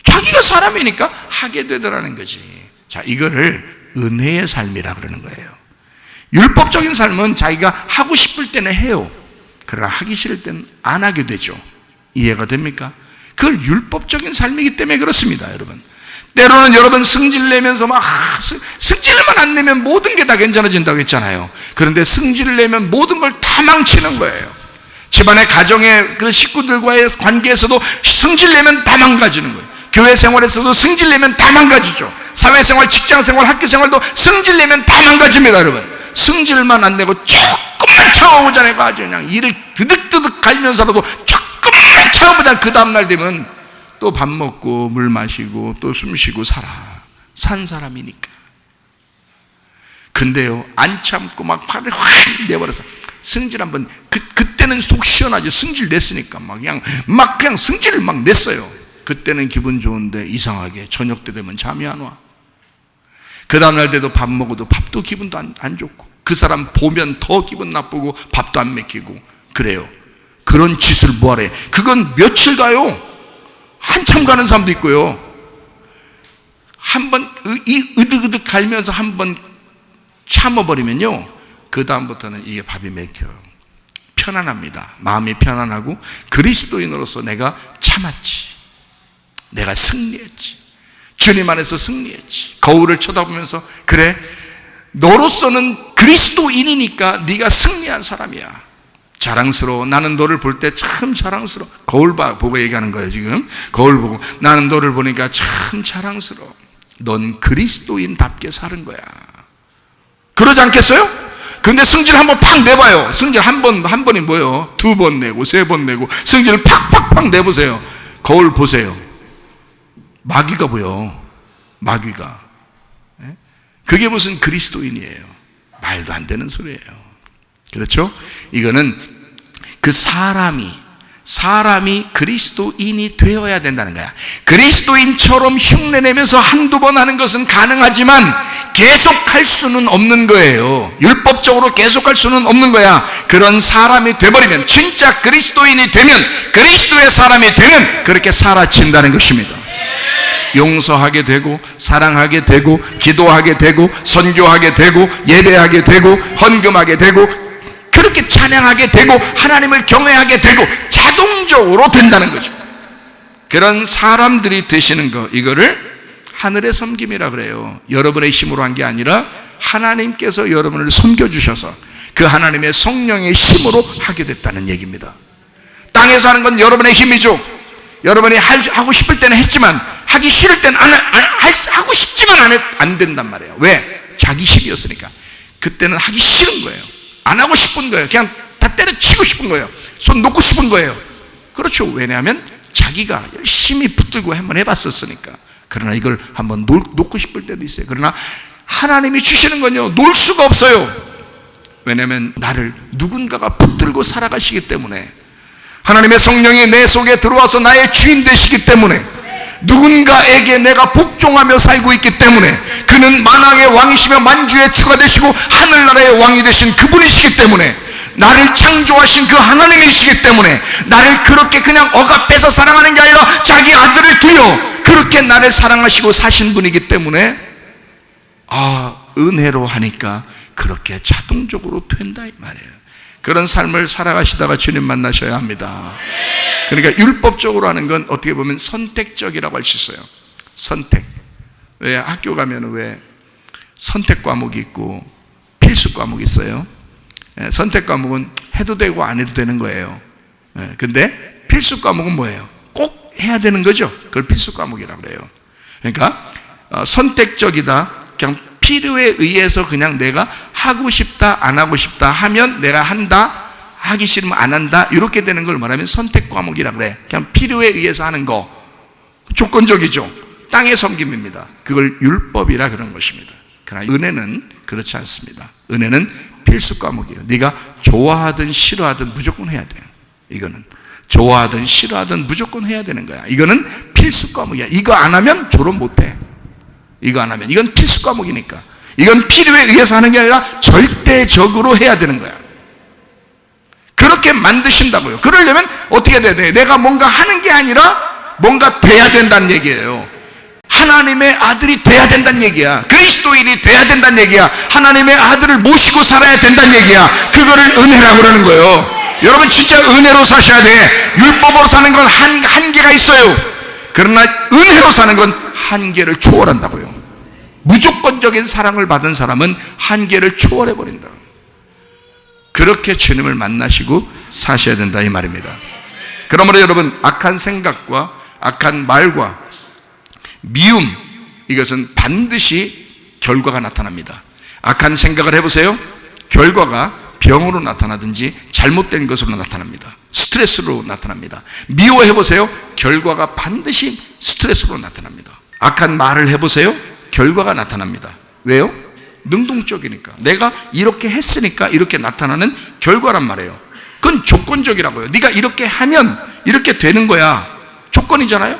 자기가 사람이니까 하게 되더라는 거지. 자, 이거를 은혜의 삶이라 그러는 거예요. 율법적인 삶은 자기가 하고 싶을 때는 해요. 그러나 하기 싫을 때는 안 하게 되죠. 이해가 됩니까? 그걸 율법적인 삶이기 때문에 그렇습니다, 여러분. 때로는 여러분 승질 내면서 승질만 안 내면 모든 게 다 괜찮아진다고 했잖아요. 그런데 승질을 내면 모든 걸 다 망치는 거예요. 집안의 가정의 그 식구들과의 관계에서도 승질 내면 다 망가지는 거예요. 교회 생활에서도 승질 내면 다 망가지죠. 사회생활, 직장생활, 학교생활도 승질 내면 다 망가집니다, 여러분. 승질만 안 내고 조금만 참아보자. 내가 아주 그냥 이를 드득드득 갈면서라도 조금만 참아보자. 그 다음날 되면 또 밥 먹고 물 마시고 또 숨 쉬고 산 사람이니까. 근데요, 안 참고 막 화를 확 내버려서 승질 한번, 그때는 속 시원하지. 승질 냈으니까 그냥 승질을 막 냈어요. 그때는 기분 좋은데 이상하게 저녁 때 되면 잠이 안 와. 그 다음날 때도 밥 먹어도 밥도 기분도 안 좋고, 그 사람 보면 더 기분 나쁘고 밥도 안 먹히고 그래요. 그런 짓을 뭐하래. 그건 며칠 가요. 한참 가는 사람도 있고요. 한번 으득으득 갈면서 한번 참아버리면요, 그 다음부터는 이게 밥이 맥혀요. 편안합니다. 마음이 편안하고 그리스도인으로서 내가 참았지, 내가 승리했지, 주님 안에서 승리했지. 거울을 쳐다보면서 그래, 너로서는 그리스도인이니까 네가 승리한 사람이야. 자랑스러워. 나는 너를 볼 때 참 자랑스러워. 거울 보고 얘기하는 거예요 지금. 거울 보고 나는 너를 보니까 참 자랑스러워. 넌 그리스도인답게 사는 거야. 그러지 않겠어요? 근데 승질 한번 팍 내봐요. 승질 한 번이 뭐예요? 2번 내고 3번 내고 승질을 팍팍팍 내보세요. 거울 보세요. 마귀가 보여. 마귀가. 그게 무슨 그리스도인이에요? 말도 안 되는 소리예요. 그렇죠? 이거는 그 사람이 그리스도인이 되어야 된다는 거야. 그리스도인처럼 흉내내면서 한두 번 하는 것은 가능하지만 계속할 수는 없는 거예요. 율법적으로 계속할 수는 없는 거야. 그런 사람이 돼버리면, 진짜 그리스도인이 되면, 그리스도의 사람이 되면 그렇게 살아친다는 것입니다. 용서하게 되고, 사랑하게 되고, 기도하게 되고, 선교하게 되고, 예배하게 되고, 헌금하게 되고, 그렇게 찬양하게 되고, 하나님을 경외하게 되고, 자동적으로 된다는 거죠. 그런 사람들이 되시는 거, 이거를 하늘의 섬김이라 그래요. 여러분의 힘으로 한 게 아니라 하나님께서 여러분을 섬겨주셔서 그 하나님의 성령의 힘으로 하게 됐다는 얘기입니다. 땅에서 하는 건 여러분의 힘이죠. 여러분이 하고 싶을 때는 했지만, 하기 싫을 때는 하고 싶지만 안 된단 말이에요. 왜? 자기 힘이었으니까. 그때는 하기 싫은 거예요. 안 하고 싶은 거예요. 그냥 다 때려치고 싶은 거예요. 손 놓고 싶은 거예요. 그렇죠. 왜냐하면 자기가 열심히 붙들고 한번 해봤었으니까. 그러나 이걸 한번 놓고 싶을 때도 있어요. 그러나 하나님이 주시는 건요, 놓을 수가 없어요. 왜냐하면 나를 누군가가 붙들고 살아가시기 때문에, 하나님의 성령이 내 속에 들어와서 나의 주인 되시기 때문에, 누군가에게 내가 복종하며 살고 있기 때문에, 그는 만왕의 왕이시며 만주의 주가 되시고 하늘나라의 왕이 되신 그분이시기 때문에, 나를 창조하신 그 하나님이시기 때문에, 나를 그렇게 그냥 억압해서 사랑하는 게 아니라 자기 아들을 두여 그렇게 나를 사랑하시고 사신 분이기 때문에, 은혜로 하니까 그렇게 자동적으로 된다 이 말이에요. 그런 삶을 살아가시다가 주님 만나셔야 합니다. 그러니까 율법적으로 하는 건 어떻게 보면 선택적이라고 할 수 있어요. 선택. 왜 학교 가면 왜 선택 과목이 있고 필수 과목이 있어요? 선택 과목은 해도 되고 안 해도 되는 거예요. 근데 필수 과목은 뭐예요? 꼭 해야 되는 거죠. 그걸 필수 과목이라고 그래요. 그러니까 선택적이다. 그냥 필요에 의해서 그냥 내가 하고 싶다 안 하고 싶다 하면 내가 한다, 하기 싫으면 안 한다, 이렇게 되는 걸 말하면 선택 과목이라고 그래. 그냥 필요에 의해서 하는 거, 조건적이죠. 땅의 섬김입니다. 그걸 율법이라 그런 것입니다. 그러나 은혜는 그렇지 않습니다. 은혜는 필수 과목이에요. 네가 좋아하든 싫어하든 무조건 해야 돼요. 이거는 좋아하든 싫어하든 무조건 해야 되는 거야. 이거는 필수 과목이야. 이거 안 하면 졸업 못해. 이거 안 하면. 이건 필수 과목이니까. 이건 필요에 의해서 하는 게 아니라 절대적으로 해야 되는 거야. 그렇게 만드신다고요. 그러려면 어떻게 돼야 돼? 내가 뭔가 하는 게 아니라 뭔가 돼야 된다는 얘기예요. 하나님의 아들이 돼야 된다는 얘기야. 그리스도인이 돼야 된다는 얘기야. 하나님의 아들을 모시고 살아야 된다는 얘기야. 그거를 은혜라고 그러는 거예요. 여러분 진짜 은혜로 사셔야 돼. 율법으로 사는 건 한계가 있어요. 그러나 은혜로 사는 건 한계를 초월한다고요. 무조건적인 사랑을 받은 사람은 한계를 초월해버린다. 그렇게 주님을 만나시고 사셔야 된다 이 말입니다. 그러므로 여러분, 악한 생각과 악한 말과 미움, 이것은 반드시 결과가 나타납니다. 악한 생각을 해보세요. 결과가 병으로 나타나든지 잘못된 것으로 나타납니다. 스트레스로 나타납니다. 미워해보세요. 결과가 반드시 스트레스로 나타납니다. 악한 말을 해보세요. 결과가 나타납니다. 왜요? 능동적이니까. 내가 이렇게 했으니까 이렇게 나타나는 결과란 말이에요. 그건 조건적이라고요. 네가 이렇게 하면 이렇게 되는 거야. 조건이잖아요.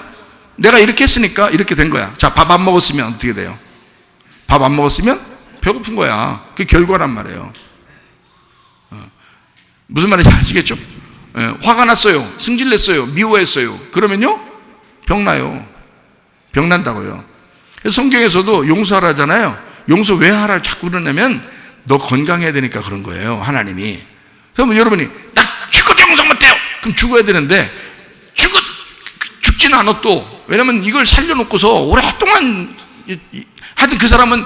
내가 이렇게 했으니까 이렇게 된 거야. 자, 밥 안 먹었으면 어떻게 돼요? 밥 안 먹었으면 배고픈 거야. 그게 결과란 말이에요. 무슨 말인지 아시겠죠? 화가 났어요. 승질냈어요. 미워했어요. 그러면요, 병나요. 병난다고요. 성경에서도 용서하라 하잖아요. 용서 왜 하라 자꾸 그러냐면 너 건강해야 되니까 그런 거예요. 하나님이. 그러면 여러분이 나 죽어도 용서 못해요. 그럼 죽어야 되는데 죽지는 않았도. 왜냐면 이걸 살려놓고서 오랫동안 하여튼 그 사람은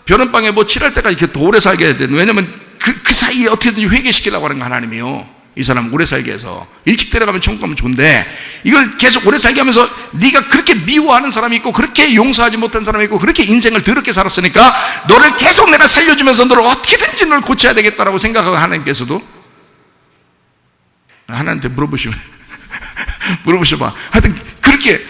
변원방에 뭐 칠할 때까지 이렇게 더 오래 살게 해야 되는. 왜냐면 그 사이에 어떻게든지 회개시키려고 하는 거 하나님이요. 이 사람 오래 살게 해서. 일찍 데려가면 천국 가면 좋은데 이걸 계속 오래 살게 하면서 네가 그렇게 미워하는 사람이 있고 그렇게 용서하지 못한 사람이 있고 그렇게 인생을 더럽게 살았으니까 너를 계속 내가 살려주면서 너를 어떻게든지 너를 고쳐야 되겠다라고 생각하고 하나님께서도 하나님한테 물어보셔봐. 하여튼 그렇게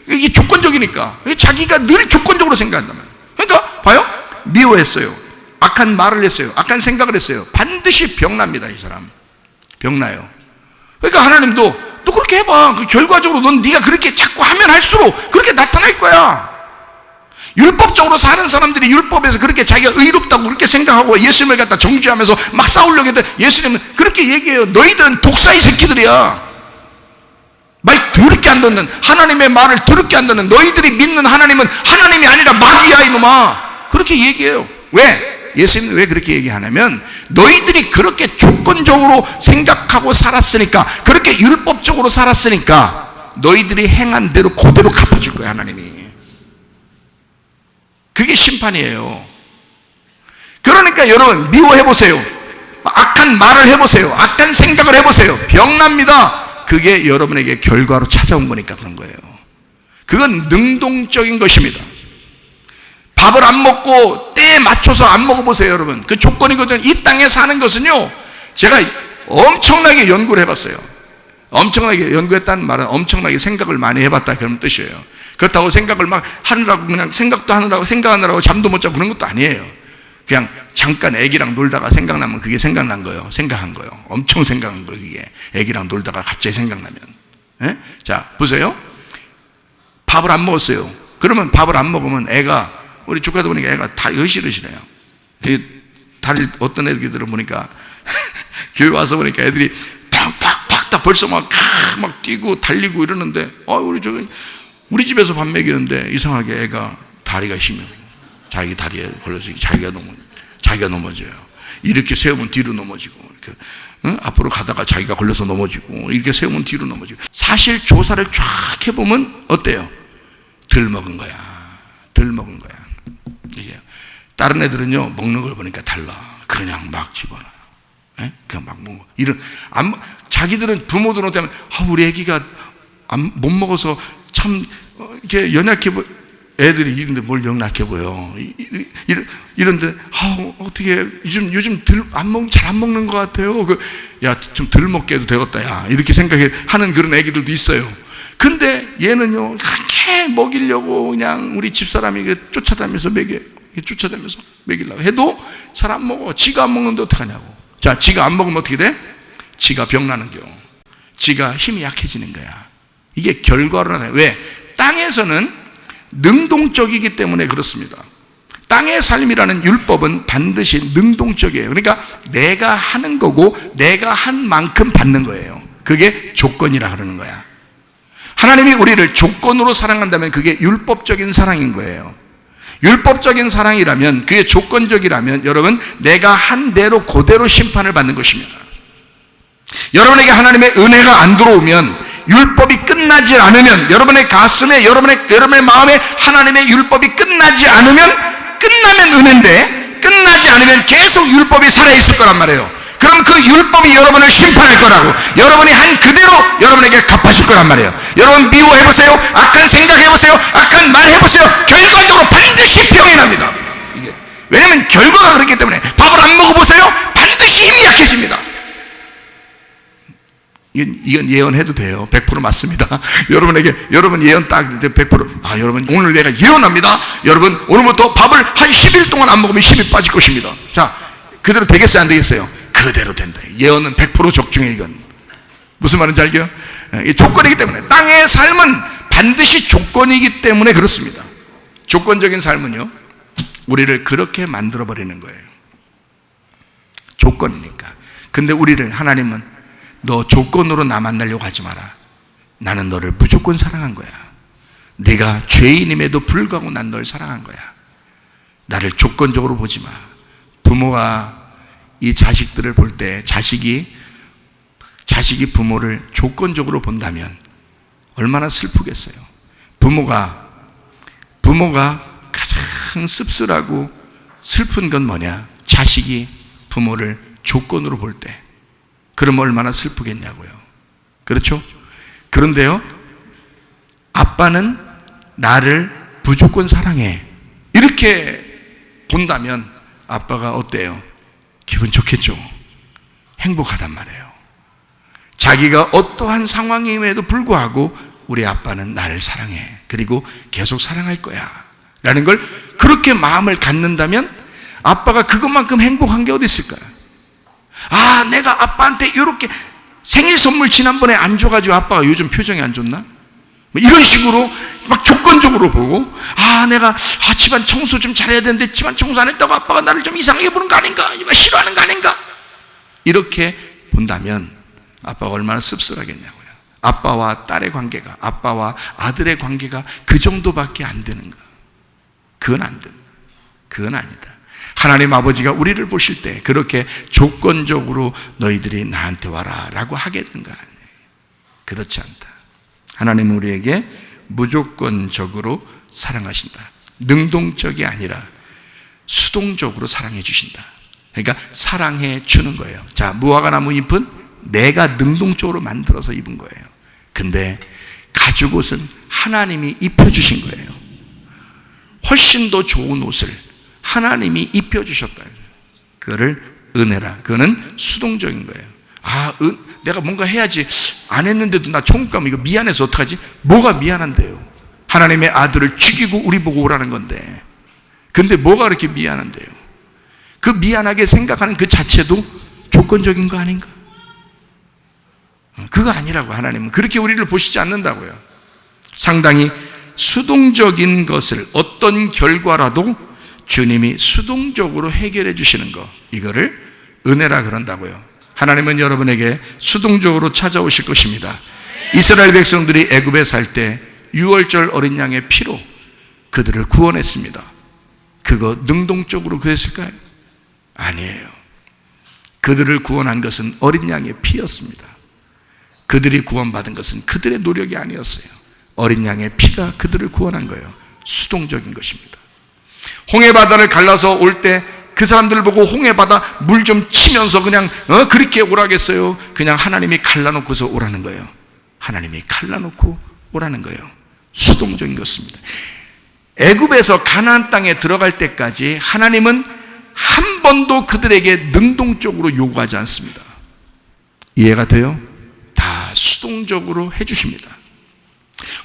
이게 조건적이니까 자기가 늘 조건적으로 생각한단 말이에요. 그러니까 봐요. 미워했어요. 악한 말을 했어요. 악한 생각을 했어요. 반드시 병납니다. 이 사람 병나요. 그러니까 하나님도 너 그렇게 해봐. 결과적으로 넌 네가 그렇게 자꾸 하면 할수록 그렇게 나타날 거야. 율법적으로 사는 사람들이 율법에서 그렇게 자기가 의롭다고 그렇게 생각하고 예수님을 갖다 정죄하면서 막 싸우려고 해도 예수님은 그렇게 얘기해요. 너희들은 독사의 새끼들이야. 말 더럽게 안 듣는, 하나님의 말을 더럽게 안 듣는 너희들이 믿는 하나님은 하나님이 아니라 마귀야 이놈아. 그렇게 얘기해요. 왜? 예수님은 왜 그렇게 얘기하냐면 너희들이 그렇게 조건적으로 생각하고 살았으니까, 그렇게 율법적으로 살았으니까 너희들이 행한 대로 그대로 갚아줄 거야 하나님이. 그게 심판이에요. 그러니까 여러분 미워해보세요. 악한 말을 해보세요. 악한 생각을 해보세요. 병납니다. 그게 여러분에게 결과로 찾아온 거니까 그런 거예요. 그건 능동적인 것입니다. 밥을 안 먹고 때에 맞춰서 안 먹어보세요 여러분. 그 조건이거든요. 이 땅에 사는 것은요, 제가 엄청나게 연구를 해봤어요. 엄청나게 연구했다는 말은 엄청나게 생각을 많이 해봤다 그런 뜻이에요. 그렇다고 생각을 막 하느라고 그냥 생각하느라고 잠도 못 자고 그런 것도 아니에요. 그냥 잠깐 애기랑 놀다가 생각나면 그게 생각난 거예요. 생각한 거예요. 엄청 생각한 거예요. 그게 애기랑 놀다가 갑자기 생각나면. 예? 자 보세요. 밥을 안 먹었어요. 그러면 밥을 안 먹으면 애가, 우리 조카도 보니까 애가 다 으실으시네요. 다리 어떤 애들을 보니까 교회 와서 보니까 애들이 탁탁탁 벌써 막 뛰고 달리고 이러는데, 우리 집에서 밥 먹이는데 이상하게 애가 다리가 힘이, 자기 다리에 걸려서 자기가 넘어져요. 이렇게 세우면 뒤로 넘어지고, 이렇게 앞으로 가다가 자기가 걸려서 넘어지고, 이렇게 세우면 뒤로 넘어지고. 사실 조사를 쫙 해보면 어때요? 덜 먹은 거야. 이게 다른 애들은요 먹는 걸 보니까 달라. 그냥 막 집어넣어요. 그냥 막 먹어. 자기들은 부모들은 때문에 우리 애기가 못 먹어서 참 이렇게 연약해 보여. 애들이 이런데 뭘 연약해 보여. 이런데 어떻게 요즘 잘 안 먹는 것 같아요. 야, 좀 덜 먹게 해도 되겠다. 야, 이렇게 생각하는 그런 애기들도 있어요. 근데 얘는요 그렇게 먹이려고 그냥 우리 집사람이 쫓아다니면서 먹이려고 해도 잘 안 먹어. 지가 안 먹는데 어떡하냐고. 자, 지가 안 먹으면 어떻게 돼? 지가 병나는 겨. 지가 힘이 약해지는 거야. 이게 결과로 나타나요. 왜? 땅에서는 능동적이기 때문에 그렇습니다. 땅의 삶이라는 율법은 반드시 능동적이에요. 그러니까 내가 하는 거고 내가 한 만큼 받는 거예요. 그게 조건이라 그러는 거야. 하나님이 우리를 조건으로 사랑한다면 그게 율법적인 사랑인 거예요. 율법적인 사랑이라면, 그게 조건적이라면 여러분, 내가 한 대로 그대로 심판을 받는 것입니다. 여러분에게 하나님의 은혜가 안 들어오면, 율법이 끝나지 않으면, 여러분의 가슴에, 여러분의 마음에 하나님의 율법이 끝나지 않으면, 끝나면 은혜인데 끝나지 않으면 계속 율법이 살아있을 거란 말이에요. 그럼 그 율법이 여러분을 심판할 거라고, 여러분이 한 그대로 여러분에게 갚아줄 거란 말이에요. 여러분 미워해보세요. 악한 생각해보세요. 악한 말해보세요. 결과적으로 반드시 병이 납니다. 이게 왜냐하면 결과가 그렇기 때문에. 밥을 안 먹어보세요. 반드시 힘이 약해집니다. 이건 예언해도 돼요. 100% 맞습니다. 여러분 예언 딱 100%. 여러분 오늘 내가 예언합니다. 여러분 오늘부터 밥을 한 10일 동안 안 먹으면 힘이 빠질 것입니다. 자, 그대로 되겠어요? 안 되겠어요? 그대로 된다. 예언은 100% 적중해. 이건 무슨 말인지 알게요? 이 조건이기 때문에. 땅의 삶은 반드시 조건이기 때문에 그렇습니다. 조건적인 삶은요 우리를 그렇게 만들어 버리는 거예요. 조건이니까. 근데 하나님은 너 조건으로 나 만나려고 하지 마라. 나는 너를 무조건 사랑한 거야. 네가 죄인임에도 불구하고 난 널 사랑한 거야. 나를 조건적으로 보지 마. 부모가 이 자식들을 볼 때 자식이 부모를 조건적으로 본다면 얼마나 슬프겠어요. 부모가 가장 씁쓸하고 슬픈 건 뭐냐? 자식이 부모를 조건으로 볼 때 그럼 얼마나 슬프겠냐고요. 그렇죠? 그런데요, 아빠는 나를 무조건 사랑해, 이렇게 본다면 아빠가 어때요? 기분 좋겠죠. 행복하단 말이에요. 자기가 어떠한 상황임에도 불구하고 우리 아빠는 나를 사랑해, 그리고 계속 사랑할 거야 라는 걸 그렇게 마음을 갖는다면 아빠가 그것만큼 행복한 게 어디 있을까요? 아, 내가 아빠한테 이렇게 생일 선물 지난번에 안 줘가지고 아빠가 요즘 표정이 안 좋나? 뭐 이런 식으로 막 조건적으로 보고, 아, 내가 집안 청소 좀 잘해야 되는데 집안 청소 안 했다고 아빠가 나를 좀 이상하게 보는 거 아닌가? 싫어하는 거 아닌가? 이렇게 본다면 아빠가 얼마나 씁쓸하겠냐고요. 아빠와 딸의 관계가, 아빠와 아들의 관계가 그 정도밖에 안 되는가? 그건 안 됩니다. 그건 아니다. 하나님 아버지가 우리를 보실 때 그렇게 조건적으로 너희들이 나한테 와라 라고 하겠는가? 그렇지 않다. 하나님은 우리에게 무조건적으로 사랑하신다. 능동적이 아니라 수동적으로 사랑해 주신다. 그러니까 사랑해 주는 거예요. 자, 무화과나무 잎은 내가 능동적으로 만들어서 입은 거예요. 근데 가죽옷은 하나님이 입혀주신 거예요. 훨씬 더 좋은 옷을 하나님이 입혀주셨다. 그거를 은혜라. 그거는 수동적인 거예요. 아, 내가 뭔가 해야지, 안 했는데도 나 천국 가면 이거 미안해서 어떡하지? 뭐가 미안한데요? 하나님의 아들을 죽이고 우리 보고 오라는 건데, 근데 뭐가 그렇게 미안한데요? 그 미안하게 생각하는 그 자체도 조건적인 거 아닌가? 그거 아니라고. 하나님은 그렇게 우리를 보시지 않는다고요. 상당히 수동적인 것을, 어떤 결과라도 주님이 수동적으로 해결해 주시는 거, 이거를 은혜라 그런다고요. 하나님은 여러분에게 수동적으로 찾아오실 것입니다. 이스라엘 백성들이 애굽에 살 때 유월절 어린 양의 피로 그들을 구원했습니다. 그거 능동적으로 그랬을까요? 아니에요. 그들을 구원한 것은 어린 양의 피였습니다. 그들이 구원받은 것은 그들의 노력이 아니었어요. 어린 양의 피가 그들을 구원한 거예요. 수동적인 것입니다. 홍해바다를 갈라서 올 때 그 사람들을 보고 홍해바다 물 좀 치면서 그냥 그렇게 오라겠어요? 그냥 하나님이 갈라놓고서 오라는 거예요. 하나님이 갈라놓고 오라는 거예요. 수동적인 것입니다. 애굽에서 가나안 땅에 들어갈 때까지 하나님은 한 번도 그들에게 능동적으로 요구하지 않습니다. 이해가 돼요? 다 수동적으로 해주십니다.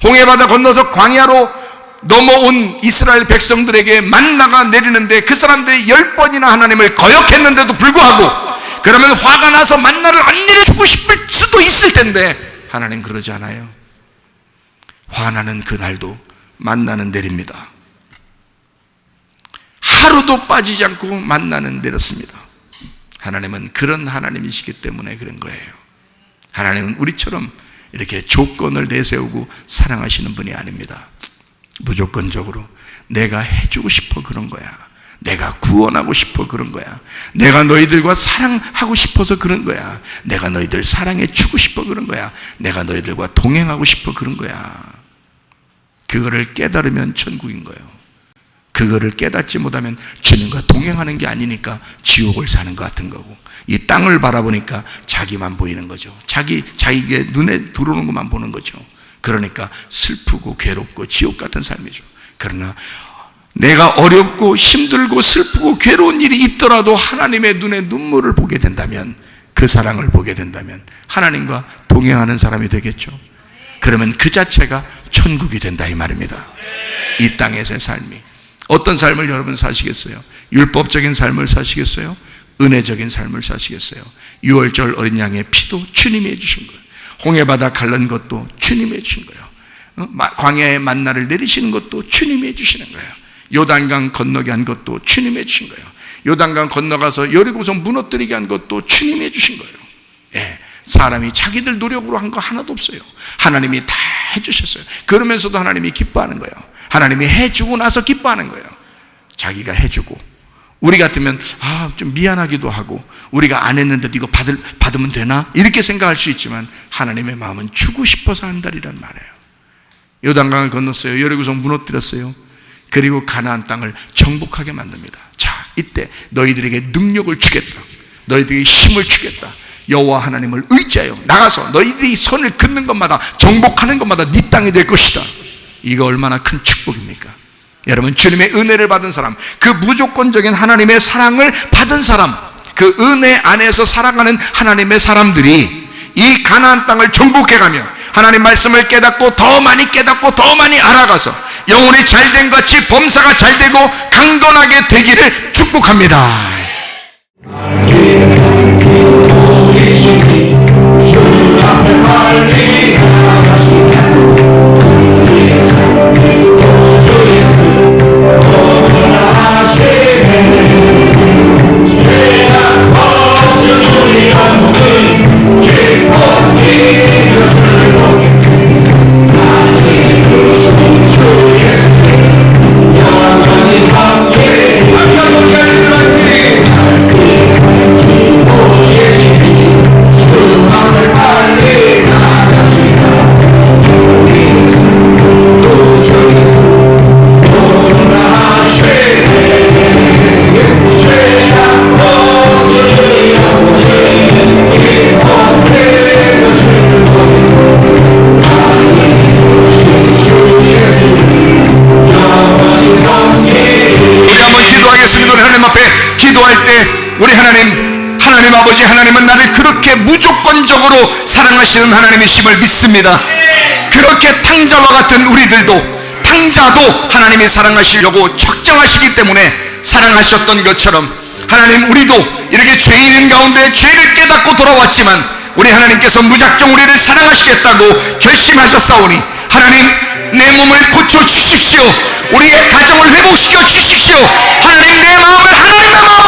홍해바다 건너서 광야로 넘어온 이스라엘 백성들에게 만나가 내리는데 그 사람들이 10번이나 하나님을 거역했는데도 불구하고, 그러면 화가 나서 만나를 안 내려주고 싶을 수도 있을 텐데 하나님 그러지 않아요. 화나는 그날도 만나는 내립니다. 하루도 빠지지 않고 만나는 내렸습니다. 하나님은 그런 하나님이시기 때문에 그런 거예요. 하나님은 우리처럼 이렇게 조건을 내세우고 사랑하시는 분이 아닙니다. 무조건적으로 내가 해주고 싶어 그런 거야. 내가 구원하고 싶어 그런 거야. 내가 너희들과 사랑하고 싶어서 그런 거야. 내가 너희들 사랑해 주고 싶어 그런 거야. 내가 너희들과 동행하고 싶어 그런 거야. 그거를 깨달으면 천국인 거예요. 그거를 깨닫지 못하면 주님과 동행하는 게 아니니까 지옥을 사는 것 같은 거고, 이 땅을 바라보니까 자기만 보이는 거죠. 자기의 눈에 들어오는 것만 보는 거죠. 그러니까 슬프고 괴롭고 지옥 같은 삶이죠. 그러나 내가 어렵고 힘들고 슬프고 괴로운 일이 있더라도 하나님의 눈에 눈물을 보게 된다면, 그 사랑을 보게 된다면 하나님과 동행하는 사람이 되겠죠. 그러면 그 자체가 천국이 된다 이 말입니다. 이 땅에서의 삶이 어떤 삶을 여러분 사시겠어요? 율법적인 삶을 사시겠어요? 은혜적인 삶을 사시겠어요? 유월절 어린 양의 피도 주님이 해주신 거예요. 홍해바다 갈른 것도 주님이 해주신 거예요. 광야의 만나를 내리시는 것도 주님이 해주시는 거예요. 요단강 건너게 한 것도 주님이 해주신 거예요. 요단강 건너가서 여리고성 무너뜨리게 한 것도 주님이 해주신 거예요. 예, 사람이 자기들 노력으로 한 거 하나도 없어요. 하나님이 다 해주셨어요. 그러면서도 하나님이 기뻐하는 거예요. 하나님이 해주고 나서 기뻐하는 거예요. 자기가 해주고, 우리 같으면 좀 미안하기도 하고, 우리가 안 했는데도 이거 받으면 되나? 이렇게 생각할 수 있지만 하나님의 마음은 주고 싶어서 한다리란 말이에요. 요단강을 건넜어요. 여리고성 무너뜨렸어요. 그리고 가나안 땅을 정복하게 만듭니다. 자, 이때 너희들에게 능력을 주겠다. 너희들에게 힘을 주겠다. 여호와 하나님을 의지하여 나가서 너희들이 손을 긋는 것마다 정복하는 것마다 네 땅이 될 것이다. 이거 얼마나 큰 축복입니까? 여러분, 주님의 은혜를 받은 사람, 그 무조건적인 하나님의 사랑을 받은 사람, 그 은혜 안에서 살아가는 하나님의 사람들이 이 가나안 땅을 정복해가며 하나님 말씀을 깨닫고 더 많이 깨닫고 더 많이 알아가서 영혼이 잘된 같이 범사가 잘되고 강건하게 되기를 축복합니다. 기도할 때 우리 하나님 아버지, 하나님은 나를 그렇게 무조건적으로 사랑하시는 하나님이심을 믿습니다. 그렇게 탕자와 같은 우리들도, 탕자도 하나님이 사랑하시려고 적정하시기 때문에 사랑하셨던 것처럼 하나님, 우리도 이렇게 죄인인 가운데 죄를 깨닫고 돌아왔지만 우리 하나님께서 무작정 우리를 사랑하시겠다고 결심하셨사오니 하나님, 내 몸을 고쳐 주십시오. 우리의 가정을 회복시켜 주십시오. 하나님, 내 마음을 하나님의 마음으로